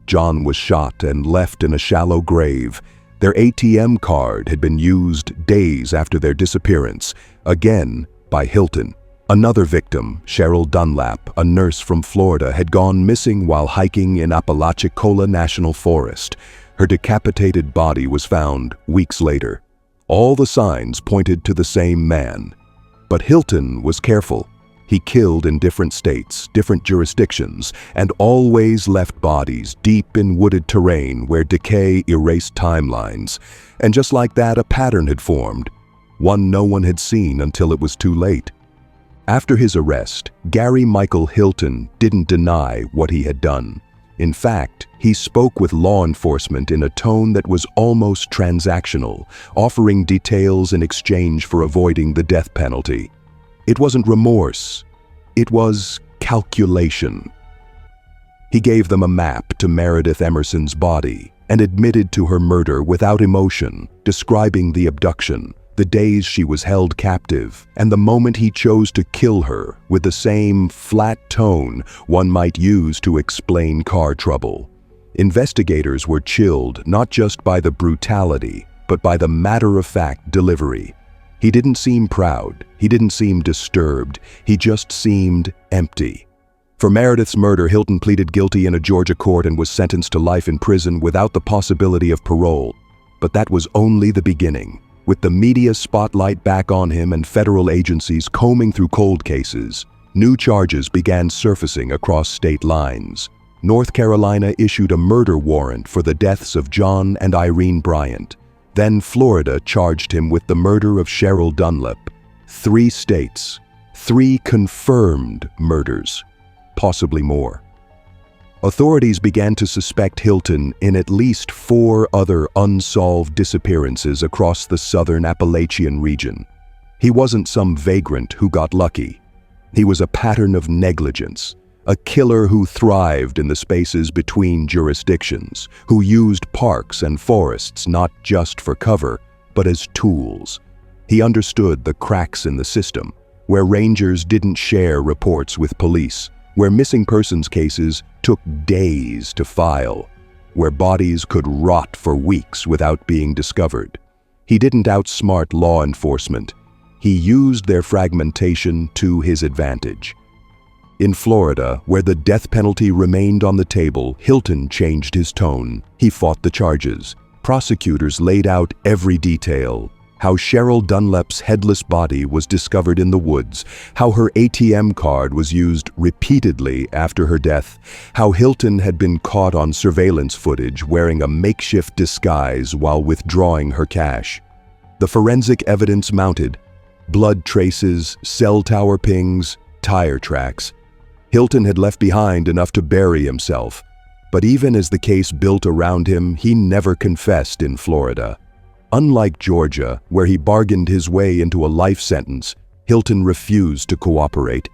John was shot and left in a shallow grave. Their ATM card had been used days after their disappearance, again by Hilton. Another victim, Cheryl Dunlap, a nurse from Florida, had gone missing while hiking in Apalachicola National Forest. Her decapitated body was found weeks later. All the signs pointed to the same man. But Hilton was careful. He killed in different states, different jurisdictions, and always left bodies deep in wooded terrain where decay erased timelines. And just like that, a pattern had formed, one no one had seen until it was too late. After his arrest, Gary Michael Hilton didn't deny what he had done. In fact, he spoke with law enforcement in a tone that was almost transactional, offering details in exchange for avoiding the death penalty. It wasn't remorse, it was calculation. He gave them a map to Meredith Emerson's body and admitted to her murder without emotion, describing the abduction, the days she was held captive, and the moment he chose to kill her with the same flat tone one might use to explain car trouble. Investigators were chilled not just by the brutality, but by the matter-of-fact delivery. He didn't seem proud, he didn't seem disturbed, he just seemed empty. For Meredith's murder, Hilton pleaded guilty in a Georgia court and was sentenced to life in prison without the possibility of parole. But that was only the beginning. With the media spotlight back on him and federal agencies combing through cold cases, new charges began surfacing across state lines. North Carolina issued a murder warrant for the deaths of John and Irene Bryant. Then Florida charged him with the murder of Cheryl Dunlap. 3 states, 3 confirmed murders, possibly more. Authorities began to suspect Hilton in at least 4 other unsolved disappearances across the southern Appalachian region. He wasn't some vagrant who got lucky. He was a pattern of negligence, a killer who thrived in the spaces between jurisdictions, who used parks and forests not just for cover, but as tools. He understood the cracks in the system, where rangers didn't share reports with police, where missing persons cases took days to file, where bodies could rot for weeks without being discovered. He didn't outsmart law enforcement. He used their fragmentation to his advantage. In Florida, where the death penalty remained on the table, Hilton changed his tone. He fought the charges. Prosecutors laid out every detail. How Cheryl Dunlap's headless body was discovered in the woods, how her ATM card was used repeatedly after her death, how Hilton had been caught on surveillance footage wearing a makeshift disguise while withdrawing her cash. The forensic evidence mounted: blood traces, cell tower pings, tire tracks. Hilton had left behind enough to bury himself, but even as the case built around him, he never confessed in Florida. Unlike Georgia, where he bargained his way into a life sentence, Hilton refused to cooperate.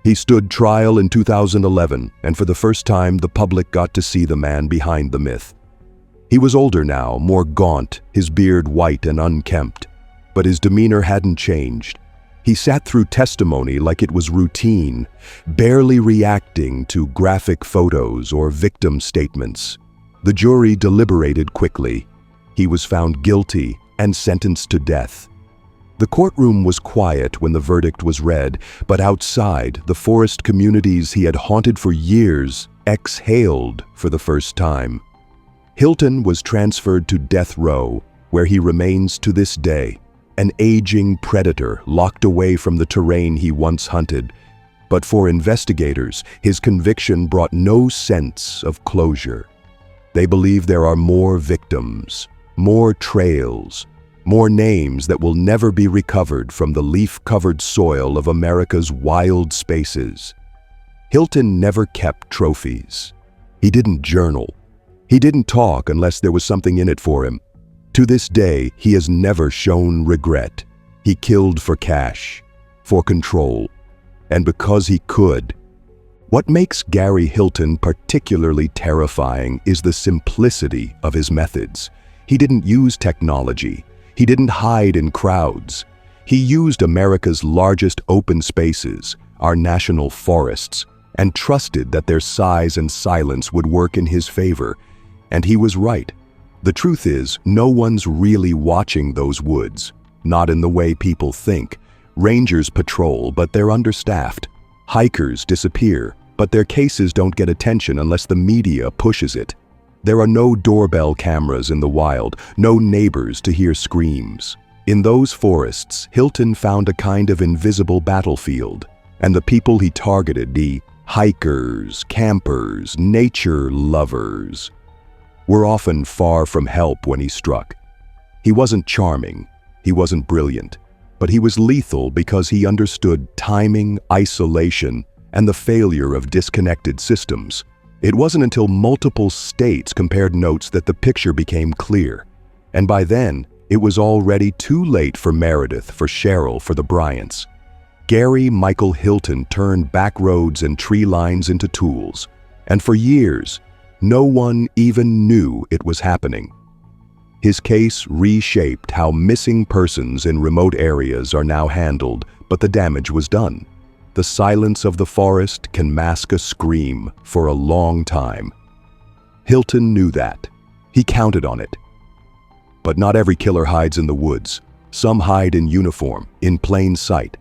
He stood trial in 2011, and for the first time the public got to see the man behind the myth. He was older now, more gaunt, his beard white and unkempt, but his demeanor hadn't changed. He sat through testimony like it was routine, barely reacting to graphic photos or victim statements. The jury deliberated quickly. He was found guilty and sentenced to death. The courtroom was quiet when the verdict was read, but outside, the forest communities he had haunted for years exhaled for the first time. Hilton was transferred to death row, where he remains to this day, an aging predator locked away from the terrain he once hunted. But for investigators, his conviction brought no sense of closure. They believe there are more victims, more trails, more names that will never be recovered from the leaf-covered soil of America's wild spaces. Hilton never kept trophies. He didn't journal. He didn't talk unless there was something in it for him. To this day, he has never shown regret. He killed for cash, for control, and because he could. What makes Gary Hilton particularly terrifying is the simplicity of his methods. He didn't use technology. He didn't hide in crowds. He used America's largest open spaces, our national forests, and trusted that their size and silence would work in his favor. And he was right. The truth is, no one's really watching those woods, not in the way people think. Rangers patrol, but they're understaffed. Hikers disappear, but their cases don't get attention unless the media pushes it. There are no doorbell cameras in the wild, no neighbors to hear screams. In those forests, Hilton found a kind of invisible battlefield, and the people he targeted, the hikers, campers, nature lovers, were often far from help when he struck. He wasn't charming, he wasn't brilliant, but he was lethal because he understood timing, isolation, and the failure of disconnected systems. It wasn't until multiple states compared notes that the picture became clear. And by then, it was already too late for Meredith, for Cheryl, for the Bryants. Gary Michael Hilton turned back roads and tree lines into tools. And for years, no one even knew it was happening. His case reshaped how missing persons in remote areas are now handled, but the damage was done. The silence of the forest can mask a scream for a long time. Hilton knew that. He counted on it. But not every killer hides in the woods. Some hide in uniform, in plain sight.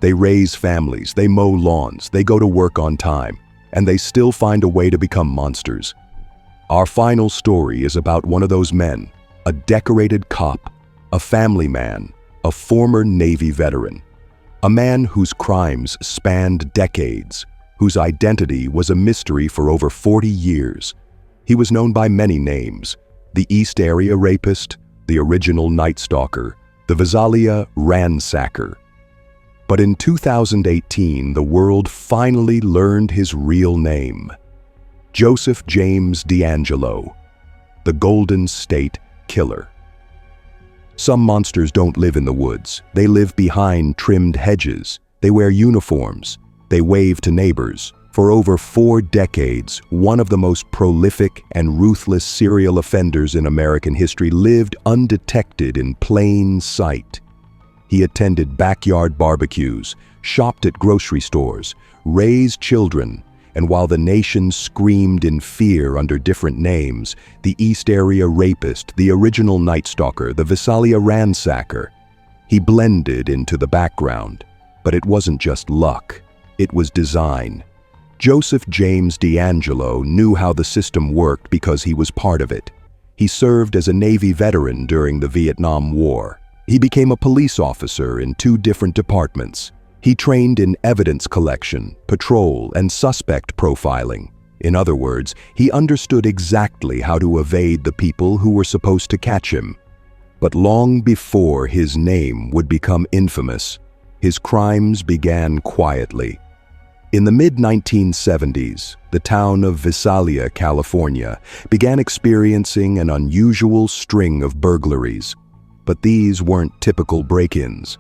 They raise families, they mow lawns, they go to work on time, and they still find a way to become monsters. Our final story is about one of those men, a decorated cop, a family man, a former Navy veteran. A man whose crimes spanned decades, whose identity was a mystery for over 40 years. He was known by many names: the East Area Rapist, the original Night Stalker, the Visalia Ransacker. But in 2018, the world finally learned his real name: Joseph James DeAngelo, the Golden State Killer. Some monsters don't live in the woods. They live behind trimmed hedges. They wear uniforms. They wave to neighbors. For over 4 decades, one of the most prolific and ruthless serial offenders in American history lived undetected in plain sight. He attended backyard barbecues, shopped at grocery stores, raised children, and while the nation screamed in fear under different names, the East Area Rapist, the original Night Stalker, the Visalia Ransacker, he blended into the background. But it wasn't just luck, it was design. Joseph James DeAngelo knew how the system worked because he was part of it. He served as a Navy veteran during the Vietnam War. He became a police officer in 2 different departments. He trained in evidence collection, patrol, and suspect profiling. In other words, he understood exactly how to evade the people who were supposed to catch him. But long before his name would become infamous, his crimes began quietly. In the mid-1970s, the town of Visalia, California, began experiencing an unusual string of burglaries. But these weren't typical break-ins.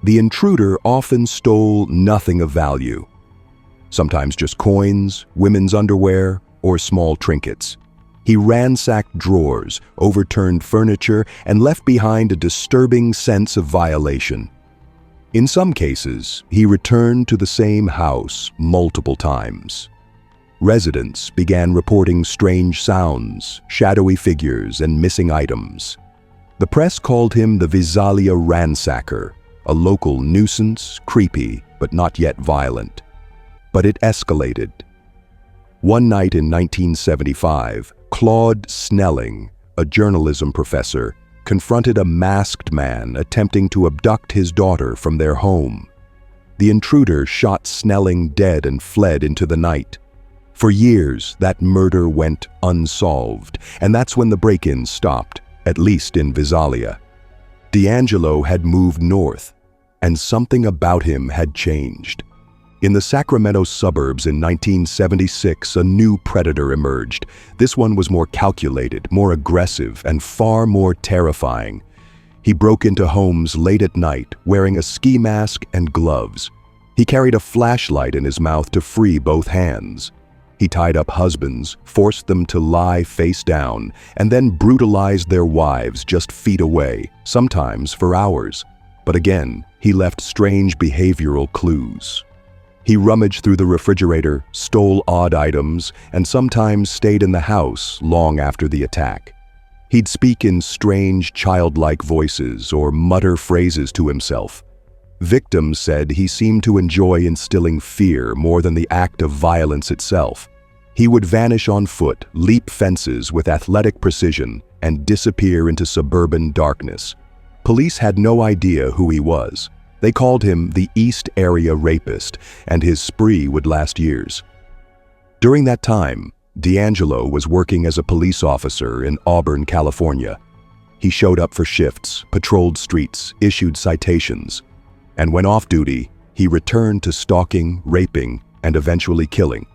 The intruder often stole nothing of value. Sometimes just coins, women's underwear, or small trinkets. He ransacked drawers, overturned furniture, and left behind a disturbing sense of violation. In some cases, he returned to the same house multiple times. Residents began reporting strange sounds, shadowy figures, and missing items. The press called him the Visalia Ransacker, a local nuisance, creepy, but not yet violent. But it escalated. One night in 1975, Claude Snelling, a journalism professor, confronted a masked man attempting to abduct his daughter from their home. The intruder shot Snelling dead and fled into the night. For years, that murder went unsolved, and that's when the break-ins stopped, at least in Visalia. DeAngelo had moved north, and something about him had changed. In the Sacramento suburbs in 1976, a new predator emerged. This one was more calculated, more aggressive, and far more terrifying. He broke into homes late at night, wearing a ski mask and gloves. He carried a flashlight in his mouth to free both hands. He tied up husbands, forced them to lie face down, and then brutalized their wives just feet away, sometimes for hours. But again, he left strange behavioral clues. He rummaged through the refrigerator, stole odd items, and sometimes stayed in the house long after the attack. He'd speak in strange, childlike voices or mutter phrases to himself. Victims said he seemed to enjoy instilling fear more than the act of violence itself. He would vanish on foot, leap fences with athletic precision, and disappear into suburban darkness. Police had no idea who he was. They called him the East Area Rapist, and his spree would last years. During that time, DeAngelo was working as a police officer in Auburn, California. He showed up for shifts, patrolled streets, issued citations. And when off duty, he returned to stalking, raping, and eventually killing.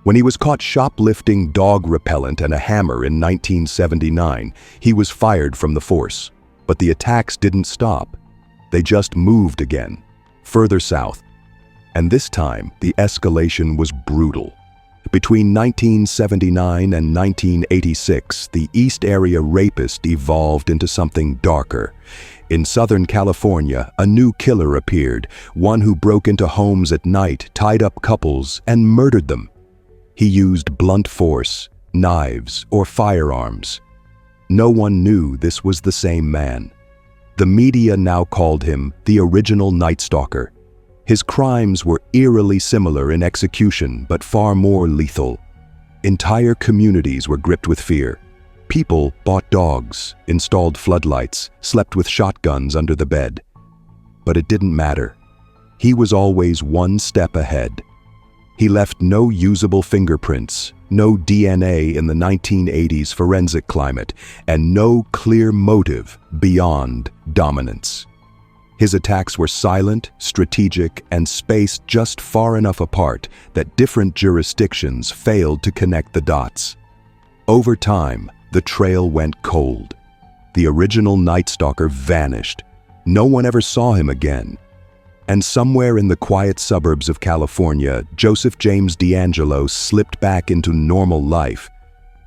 When he was caught shoplifting dog repellent and a hammer in 1979, he was fired from the force. But the attacks didn't stop. They just moved again, further south. And this time, the escalation was brutal. Between 1979 and 1986, the East Area Rapist evolved into something darker. In Southern California, a new killer appeared, one who broke into homes at night, tied up couples, and murdered them. He used blunt force, knives, or firearms. No one knew this was the same man. The media now called him the original Night Stalker. His crimes were eerily similar in execution, but far more lethal. Entire communities were gripped with fear. People bought dogs, installed floodlights, slept with shotguns under the bed. But it didn't matter. He was always one step ahead. He left no usable fingerprints, no DNA in the 1980s forensic climate, and no clear motive beyond dominance. His attacks were silent, strategic, and spaced just far enough apart that different jurisdictions failed to connect the dots. Over time, the trail went cold. The original Night Stalker vanished. No one ever saw him again. And somewhere in the quiet suburbs of California, Joseph James DeAngelo slipped back into normal life.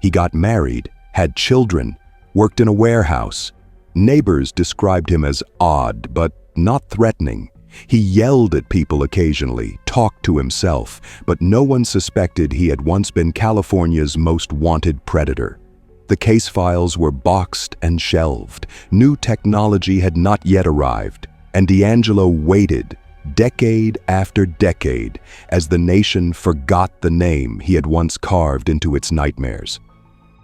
He got married, had children, worked in a warehouse. Neighbors described him as odd, but not threatening. He yelled at people occasionally, talked to himself, but no one suspected he had once been California's most wanted predator. The case files were boxed and shelved. New technology had not yet arrived, and DeAngelo waited, decade after decade, as the nation forgot the name he had once carved into its nightmares.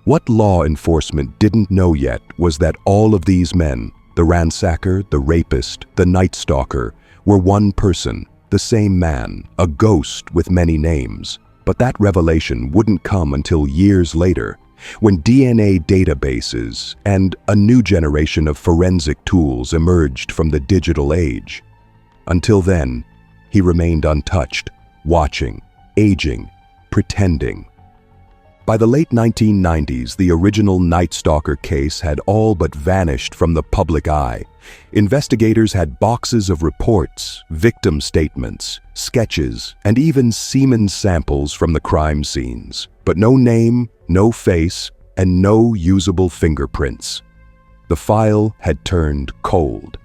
What law enforcement didn't know yet was that all of these men, the ransacker, the rapist, the Night Stalker, were one person, the same man, a ghost with many names. But that revelation wouldn't come until years later, when DNA databases and a new generation of forensic tools emerged from the digital age. Until then, he remained untouched, watching, aging, pretending. By the late 1990s, the original Night Stalker case had all but vanished from the public eye. Investigators had boxes of reports, victim statements, sketches, and even semen samples from the crime scenes, but no name, no face, and no usable fingerprints. The file had turned cold.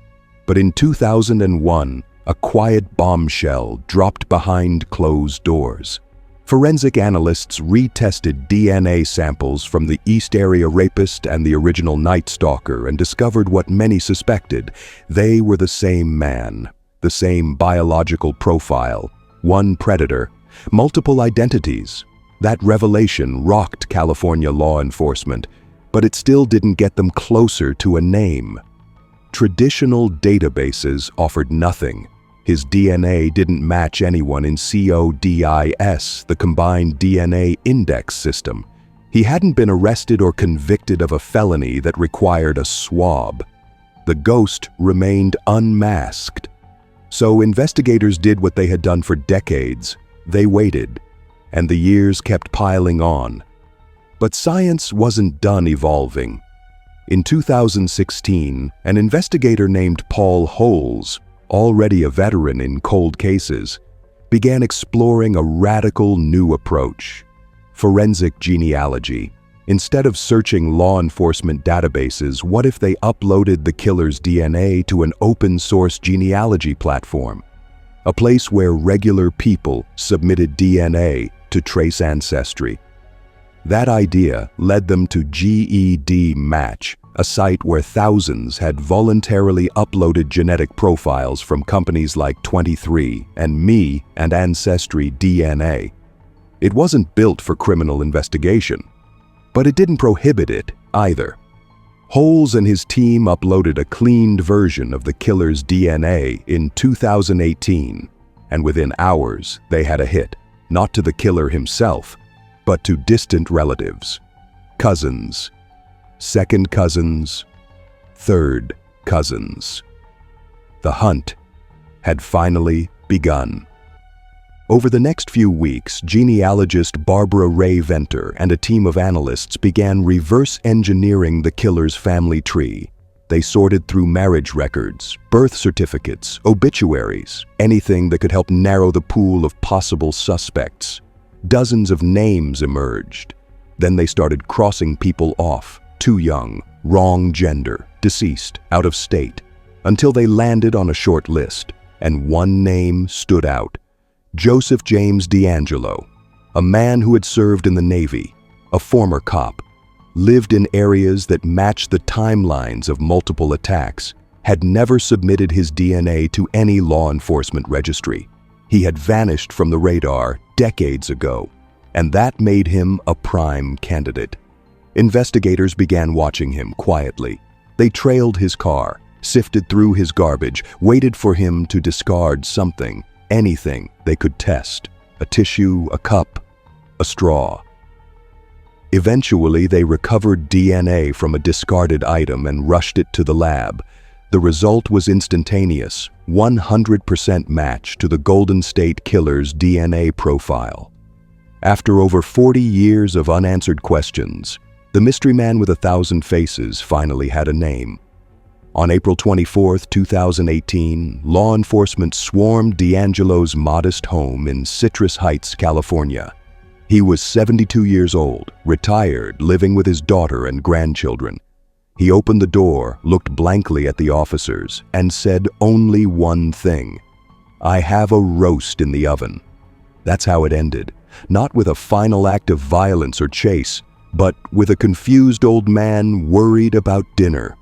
But in 2001, a quiet bombshell dropped behind closed doors. Forensic analysts retested DNA samples from the East Area rapist and the original Night Stalker and discovered what many suspected. They were the same man, the same biological profile, one predator, multiple identities. That revelation rocked California law enforcement, but it still didn't get them closer to a name. Traditional databases offered nothing. His DNA didn't match anyone in CODIS, the Combined DNA Index System. He hadn't been arrested or convicted of a felony that required a swab. The ghost remained unmasked. So investigators did what they had done for decades. They waited, and the years kept piling on. But science wasn't done evolving. In 2016, an investigator named Paul Holes, already a veteran in cold cases, began exploring a radical new approach: forensic genealogy. Instead of searching law enforcement databases, what if they uploaded the killer's DNA to an open-source genealogy platform? A place where regular people submitted DNA to trace ancestry. That idea led them to GED Match, a site where thousands had voluntarily uploaded genetic profiles from companies like 23andMe and Ancestry DNA. It wasn't built for criminal investigation, but it didn't prohibit it either. Holes and his team uploaded a cleaned version of the killer's DNA in 2018, and within hours they had a hit, not to the killer himself, but to distant relatives, cousins, second cousins, third cousins. The hunt had finally begun. Over the next few weeks, genealogist Barbara Ray Venter and a team of analysts began reverse engineering the killer's family tree. They sorted through marriage records, birth certificates, obituaries, anything that could help narrow the pool of possible suspects. Dozens of names emerged. Then they started crossing people off: too young, wrong gender, deceased, out of state, until they landed on a short list, and one name stood out: Joseph James DeAngelo, a man who had served in the Navy, a former cop, lived in areas that matched the timelines of multiple attacks, had never submitted his DNA to any law enforcement registry. He had vanished from the radar decades ago, and that made him a prime candidate. Investigators began watching him quietly. They trailed his car, sifted through his garbage, waited for him to discard something, anything they could test: a tissue, a cup, a straw. Eventually, they recovered DNA from a discarded item and rushed it to the lab. The result was instantaneous, 100% match to the Golden State Killer's DNA profile. After over 40 years of unanswered questions, the mystery man with 1,000 faces finally had a name. On April 24, 2018, law enforcement swarmed D'Angelo's modest home in Citrus Heights, California. He was 72 years old, retired, living with his daughter and grandchildren. He opened the door, looked blankly at the officers, and said only one thing: "I have a roast in the oven." That's how it ended, not with a final act of violence or chase, but with a confused old man worried about dinner.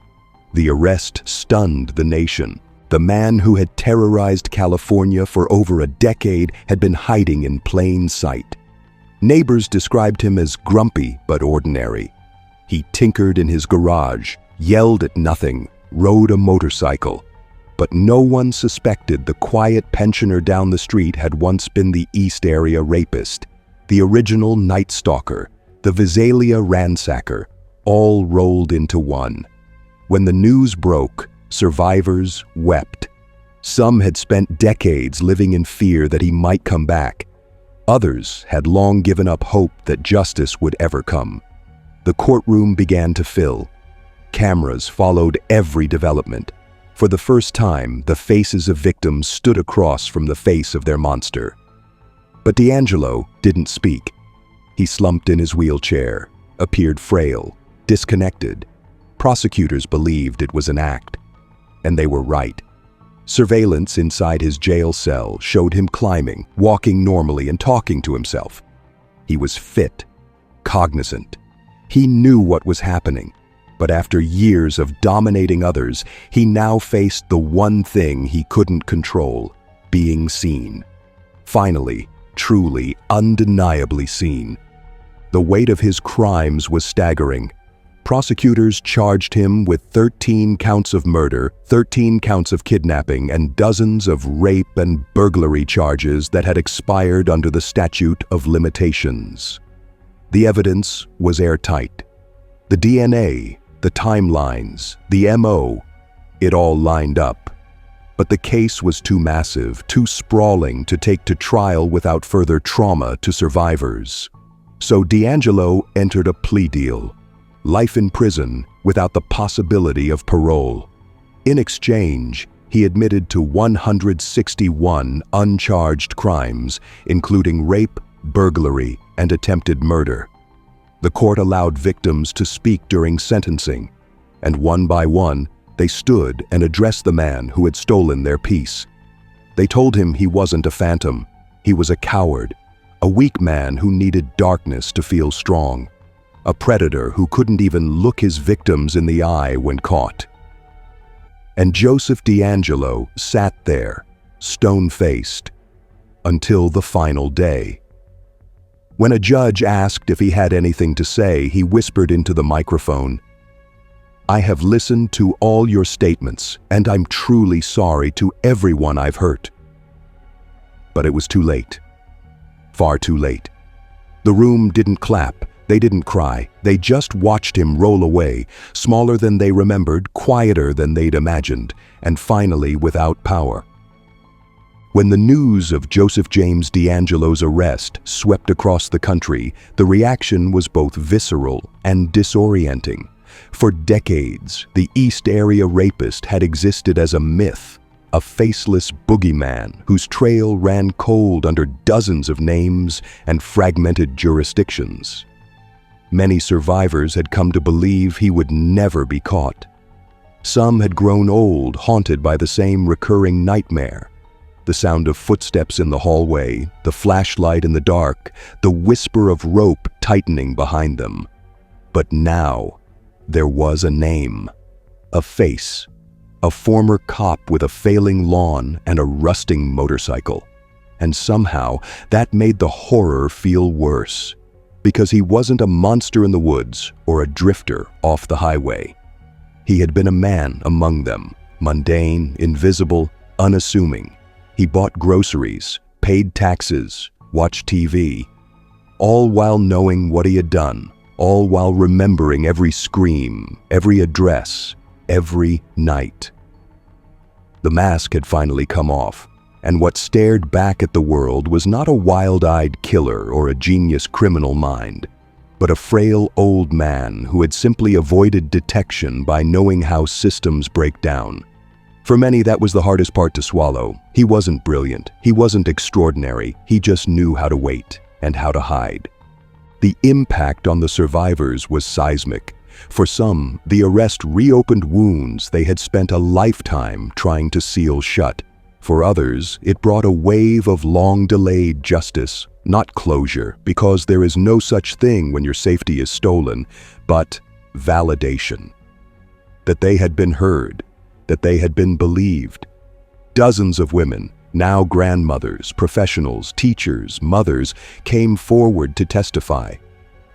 The arrest stunned the nation. The man who had terrorized California for over a decade had been hiding in plain sight. Neighbors described him as grumpy but ordinary. He tinkered in his garage, yelled at nothing, rode a motorcycle. But no one suspected the quiet pensioner down the street had once been the East Area rapist, the original Night Stalker, the Visalia ransacker, all rolled into one. When the news broke, survivors wept. Some had spent decades living in fear that he might come back. Others had long given up hope that justice would ever come. The courtroom began to fill. Cameras followed every development. For the first time, the faces of victims stood across from the face of their monster. But D'Angelo didn't speak. He slumped in his wheelchair, appeared frail, disconnected. Prosecutors believed it was an act, and they were right. Surveillance inside his jail cell showed him climbing, walking normally, and talking to himself. He was fit, cognizant. He knew what was happening, but after years of dominating others, he now faced the one thing he couldn't control: being seen. Finally, truly, undeniably seen. The weight of his crimes was staggering. Prosecutors charged him with 13 counts of murder, 13 counts of kidnapping, and dozens of rape and burglary charges that had expired under the statute of limitations. The evidence was airtight. The DNA, the timelines, the MO, it all lined up. But the case was too massive, too sprawling to take to trial without further trauma to survivors. So D'Angelo entered a plea deal. Life in prison without the possibility of parole. In exchange, he admitted to 161 uncharged crimes, including rape, burglary, and attempted murder. The court allowed victims to speak during sentencing, and one by one, they stood and addressed the man who had stolen their peace. They told him he wasn't a phantom. He was a coward, a weak man who needed darkness to feel strong. A predator who couldn't even look his victims in the eye when caught. And Joseph D'Angelo sat there, stone-faced, until the final day. When a judge asked if he had anything to say, he whispered into the microphone, "I have listened to all your statements, and I'm truly sorry to everyone I've hurt." But it was too late. Far too late. The room didn't clap. They didn't cry. They just watched him roll away, smaller than they remembered, quieter than they'd imagined, and finally without power. When the news of Joseph James D'Angelo's arrest swept across the country, the reaction was both visceral and disorienting. For decades, the East Area rapist had existed as a myth, a faceless boogeyman whose trail ran cold under dozens of names and fragmented jurisdictions. Many survivors had come to believe he would never be caught. Some had grown old, haunted by the same recurring nightmare. The sound of footsteps in the hallway, the flashlight in the dark, the whisper of rope tightening behind them. But now, there was a name, a face, a former cop with a failing lawn and a rusting motorcycle. And somehow, that made the horror feel worse. Because he wasn't a monster in the woods or a drifter off the highway. He had been a man among them, mundane, invisible, unassuming. He bought groceries, paid taxes, watched TV, all while knowing what he had done, all while remembering every scream, every address, every night. The mask had finally come off, and what stared back at the world was not a wild-eyed killer or a genius criminal mind, but a frail old man who had simply avoided detection by knowing how systems break down. For many, that was the hardest part to swallow. He wasn't brilliant, he wasn't extraordinary, he just knew how to wait and how to hide. The impact on the survivors was seismic. For some, the arrest reopened wounds they had spent a lifetime trying to seal shut. For others, it brought a wave of long-delayed justice, not closure, because there is no such thing when your safety is stolen, but validation. That they had been heard, that they had been believed. Dozens of women, now grandmothers, professionals, teachers, mothers, came forward to testify.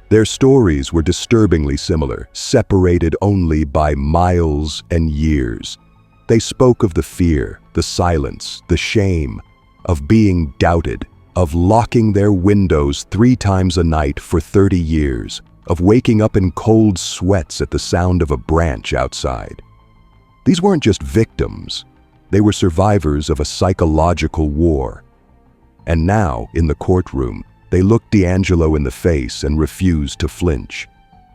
Their stories were disturbingly similar, separated only by miles and years. They spoke of the fear, the silence, the shame, of being doubted, of locking their windows 3 times a night for 30 years, of waking up in cold sweats at the sound of a branch outside. These weren't just victims, they were survivors of a psychological war. And now, in the courtroom, they looked D'Angelo in the face and refused to flinch.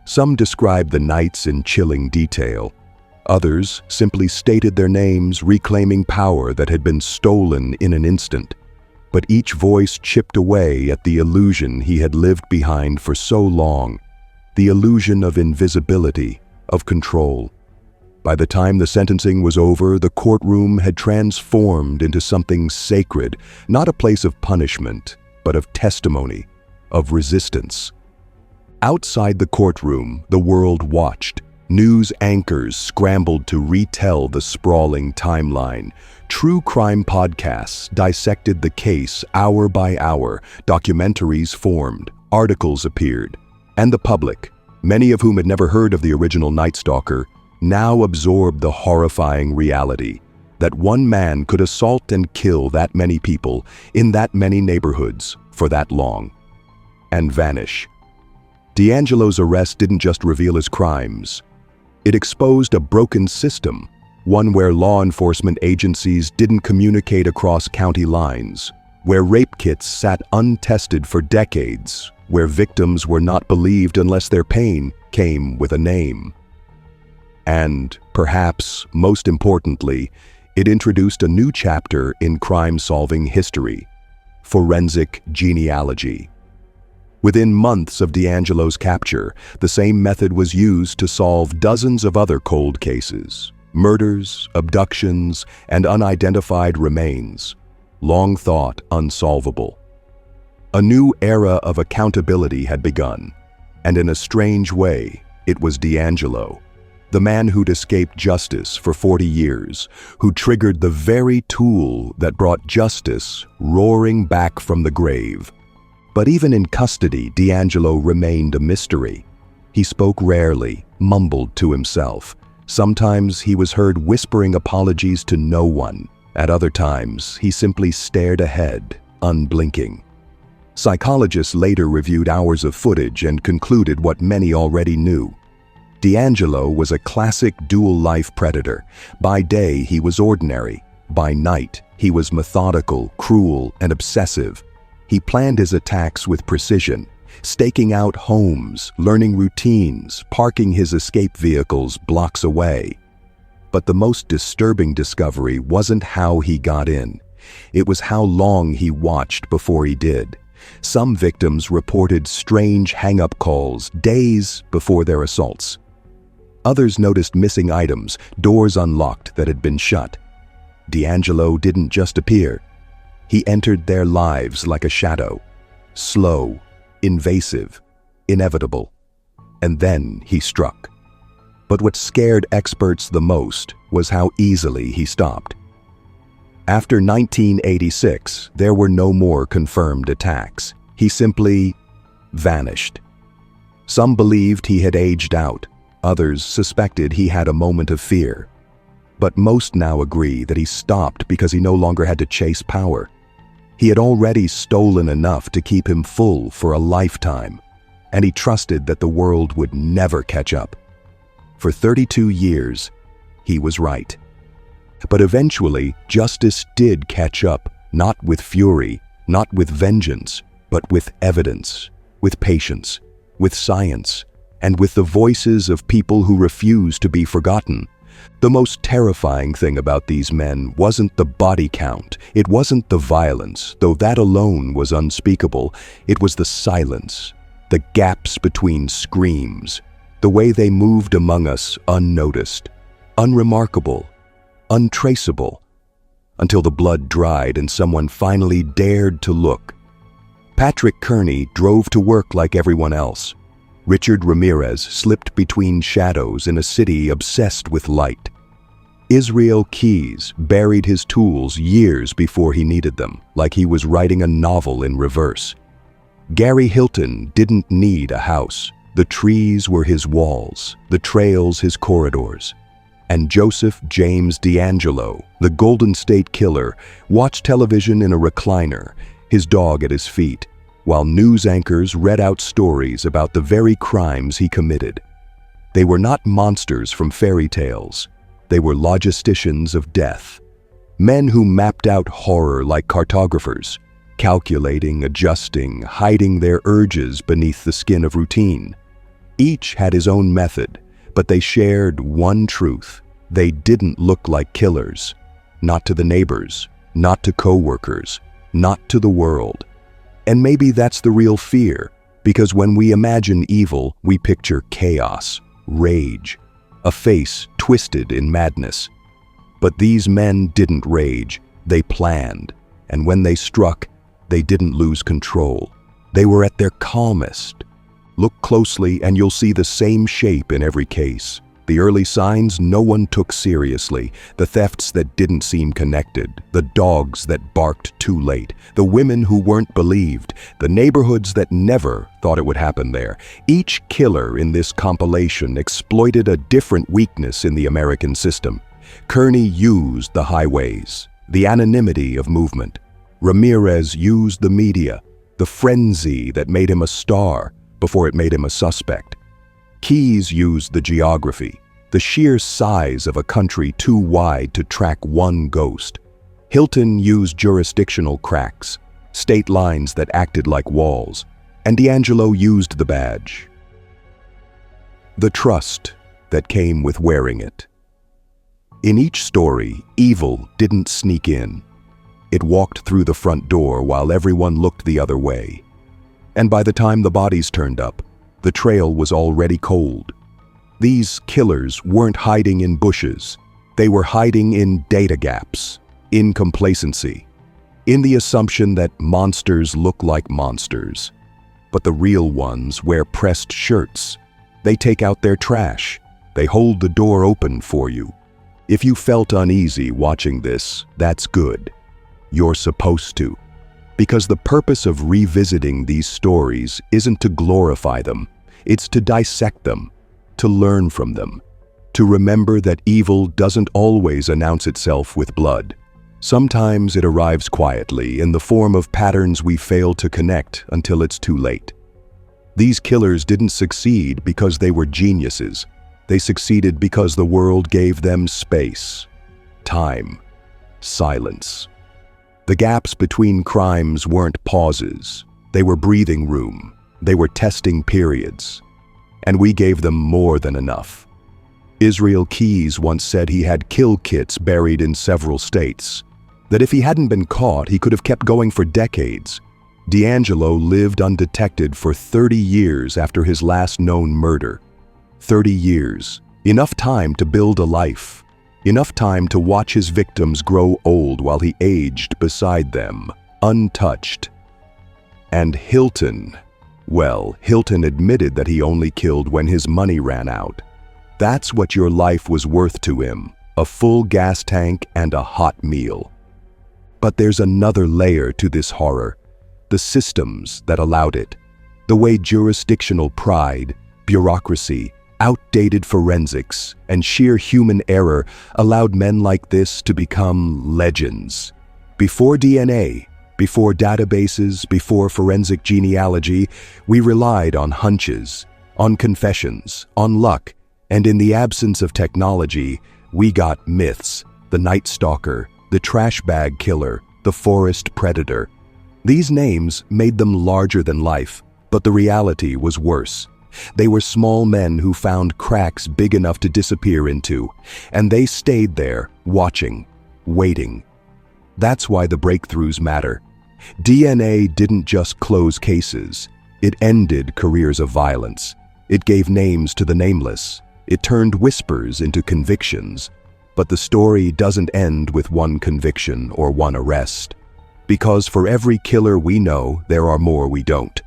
Some described the nights in chilling detail. Others simply stated their names, reclaiming power that had been stolen in an instant. But each voice chipped away at the illusion he had lived behind for so long, the illusion of invisibility, of control. By the time the sentencing was over, the courtroom had transformed into something sacred, not a place of punishment, but of testimony, of resistance. Outside the courtroom, the world watched. News anchors scrambled to retell the sprawling timeline. True crime podcasts dissected the case hour by hour. Documentaries formed, articles appeared. And the public, many of whom had never heard of the original Night Stalker, now absorbed the horrifying reality that one man could assault and kill that many people in that many neighborhoods for that long and vanish. D'Angelo's arrest didn't just reveal his crimes. It exposed a broken system, one where law enforcement agencies didn't communicate across county lines, where rape kits sat untested for decades, where victims were not believed unless their pain came with a name. And, perhaps most importantly, it introduced a new chapter in crime-solving history: forensic genealogy. Within months of D'Angelo's capture, the same method was used to solve dozens of other cold cases: murders, abductions, and unidentified remains, long thought unsolvable. A new era of accountability had begun, and in a strange way, it was D'Angelo, the man who'd escaped justice for 40 years, who triggered the very tool that brought justice roaring back from the grave. But even in custody, D'Angelo remained a mystery. He spoke rarely, mumbled to himself. Sometimes he was heard whispering apologies to no one. At other times, he simply stared ahead, unblinking. Psychologists later reviewed hours of footage and concluded what many already knew. D'Angelo was a classic dual-life predator. By day, he was ordinary. By night, he was methodical, cruel, and obsessive. He planned his attacks with precision, staking out homes, learning routines, parking his escape vehicles blocks away. But the most disturbing discovery wasn't how he got in. It was how long he watched before he did. Some victims reported strange hang-up calls days before their assaults. Others noticed missing items, doors unlocked that had been shut. D'Angelo didn't just appear. He entered their lives like a shadow, slow, invasive, inevitable. And then he struck. But what scared experts the most was how easily he stopped. After 1986, there were no more confirmed attacks. He simply vanished. Some believed he had aged out. Others suspected he had a moment of fear. But most now agree that he stopped because he no longer had to chase power. He had already stolen enough to keep him full for a lifetime, and he trusted that the world would never catch up. For 32 years, he was right. But eventually, justice did catch up, not with fury, not with vengeance, but with evidence, with patience, with science, and with the voices of people who refuse to be forgotten. The most terrifying thing about these men wasn't the body count, it wasn't the violence, though that alone was unspeakable. It was the silence, the gaps between screams, the way they moved among us unnoticed, unremarkable, untraceable, until the blood dried and someone finally dared to look. Patrick Kearney drove to work like everyone else. Richard Ramirez slipped between shadows in a city obsessed with light. Israel Keyes buried his tools years before he needed them, like he was writing a novel in reverse. Gary Hilton didn't need a house. The trees were his walls, the trails his corridors. And Joseph James D'Angelo, the Golden State Killer, watched television in a recliner, his dog at his feet, while news anchors read out stories about the very crimes he committed. They were not monsters from fairy tales. They were logisticians of death, men who mapped out horror like cartographers, calculating, adjusting, hiding their urges beneath the skin of routine. Each had his own method, but they shared one truth. They didn't look like killers. Not to the neighbors, not to co-workers, not to the world. And maybe that's the real fear, because when we imagine evil, we picture chaos, rage, a face twisted in madness. But these men didn't rage, they planned, and when they struck, they didn't lose control. They were at their calmest. Look closely and you'll see the same shape in every case. The early signs no one took seriously, the thefts that didn't seem connected, the dogs that barked too late, the women who weren't believed, the neighborhoods that never thought it would happen there. Each killer in this compilation exploited a different weakness in the American system. Kearney used the highways, the anonymity of movement. Ramirez used the media, the frenzy that made him a star before it made him a suspect. Keyes used the geography, the sheer size of a country too wide to track one ghost. Hilton used jurisdictional cracks, state lines that acted like walls, and D'Angelo used the badge. The trust that came with wearing it. In each story, evil didn't sneak in. It walked through the front door while everyone looked the other way. And by the time the bodies turned up, the trail was already cold. These killers weren't hiding in bushes. They were hiding in data gaps, in complacency, in the assumption that monsters look like monsters. But the real ones wear pressed shirts. They take out their trash. They hold the door open for you. If you felt uneasy watching this, that's good. You're supposed to. Because the purpose of revisiting these stories isn't to glorify them, it's to dissect them, to learn from them, to remember that evil doesn't always announce itself with blood. Sometimes it arrives quietly in the form of patterns we fail to connect until it's too late. These killers didn't succeed because they were geniuses. They succeeded because the world gave them space, time, silence. The gaps between crimes weren't pauses. They were breathing room. They were testing periods. And we gave them more than enough. Israel Keyes once said he had kill kits buried in several states, that if he hadn't been caught, he could have kept going for decades. D'Angelo lived undetected for 30 years after his last known murder. 30 years. Enough time to build a life. Enough time to watch his victims grow old while he aged beside them, untouched. And Hilton, well, Hilton admitted that he only killed when his money ran out. That's what your life was worth to him, a full gas tank and a hot meal. But there's another layer to this horror, the systems that allowed it, the way jurisdictional pride, bureaucracy, outdated forensics, and sheer human error allowed men like this to become legends. Before DNA, before databases, before forensic genealogy, we relied on hunches, on confessions, on luck, and in the absence of technology, we got myths. the night stalker, the trash bag killer, the forest predator. These names made them larger than life, but the reality was worse. They were small men who found cracks big enough to disappear into, and they stayed there, watching, waiting. That's why the breakthroughs matter. DNA didn't just close cases. It ended careers of violence. It gave names to the nameless. It turned whispers into convictions. But the story doesn't end with one conviction or one arrest. Because for every killer we know, there are more we don't.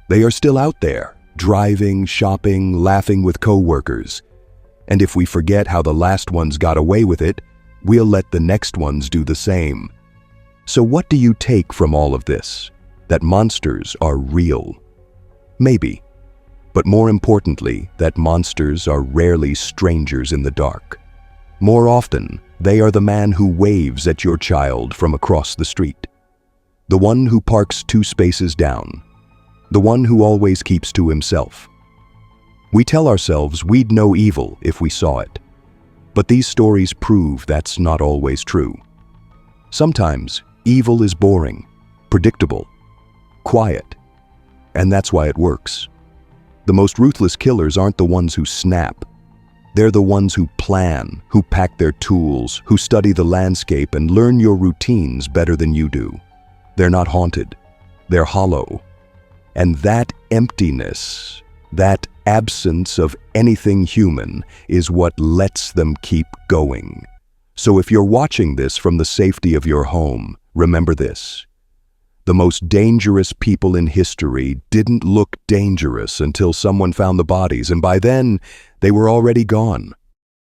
They are still out there, driving, shopping, laughing with co-workers. And if we forget how the last ones got away with it, we'll let the next ones do the same. So what do you take from all of this? That monsters are real. Maybe. But more importantly, that monsters are rarely strangers in the dark. More often, they are the man who waves at your child from across the street. The one who parks 2 spaces down. The one who always keeps to himself. We tell ourselves we'd know evil if we saw it. But these stories prove that's not always true. Sometimes, evil is boring, predictable, quiet, and that's why it works. The most ruthless killers aren't the ones who snap. They're the ones who plan, who pack their tools, who study the landscape and learn your routines better than you do. They're not haunted. They're hollow. And that emptiness, that absence of anything human, is what lets them keep going. So if you're watching this from the safety of your home, remember this. The most dangerous people in history didn't look dangerous until someone found the bodies, and by then, they were already gone.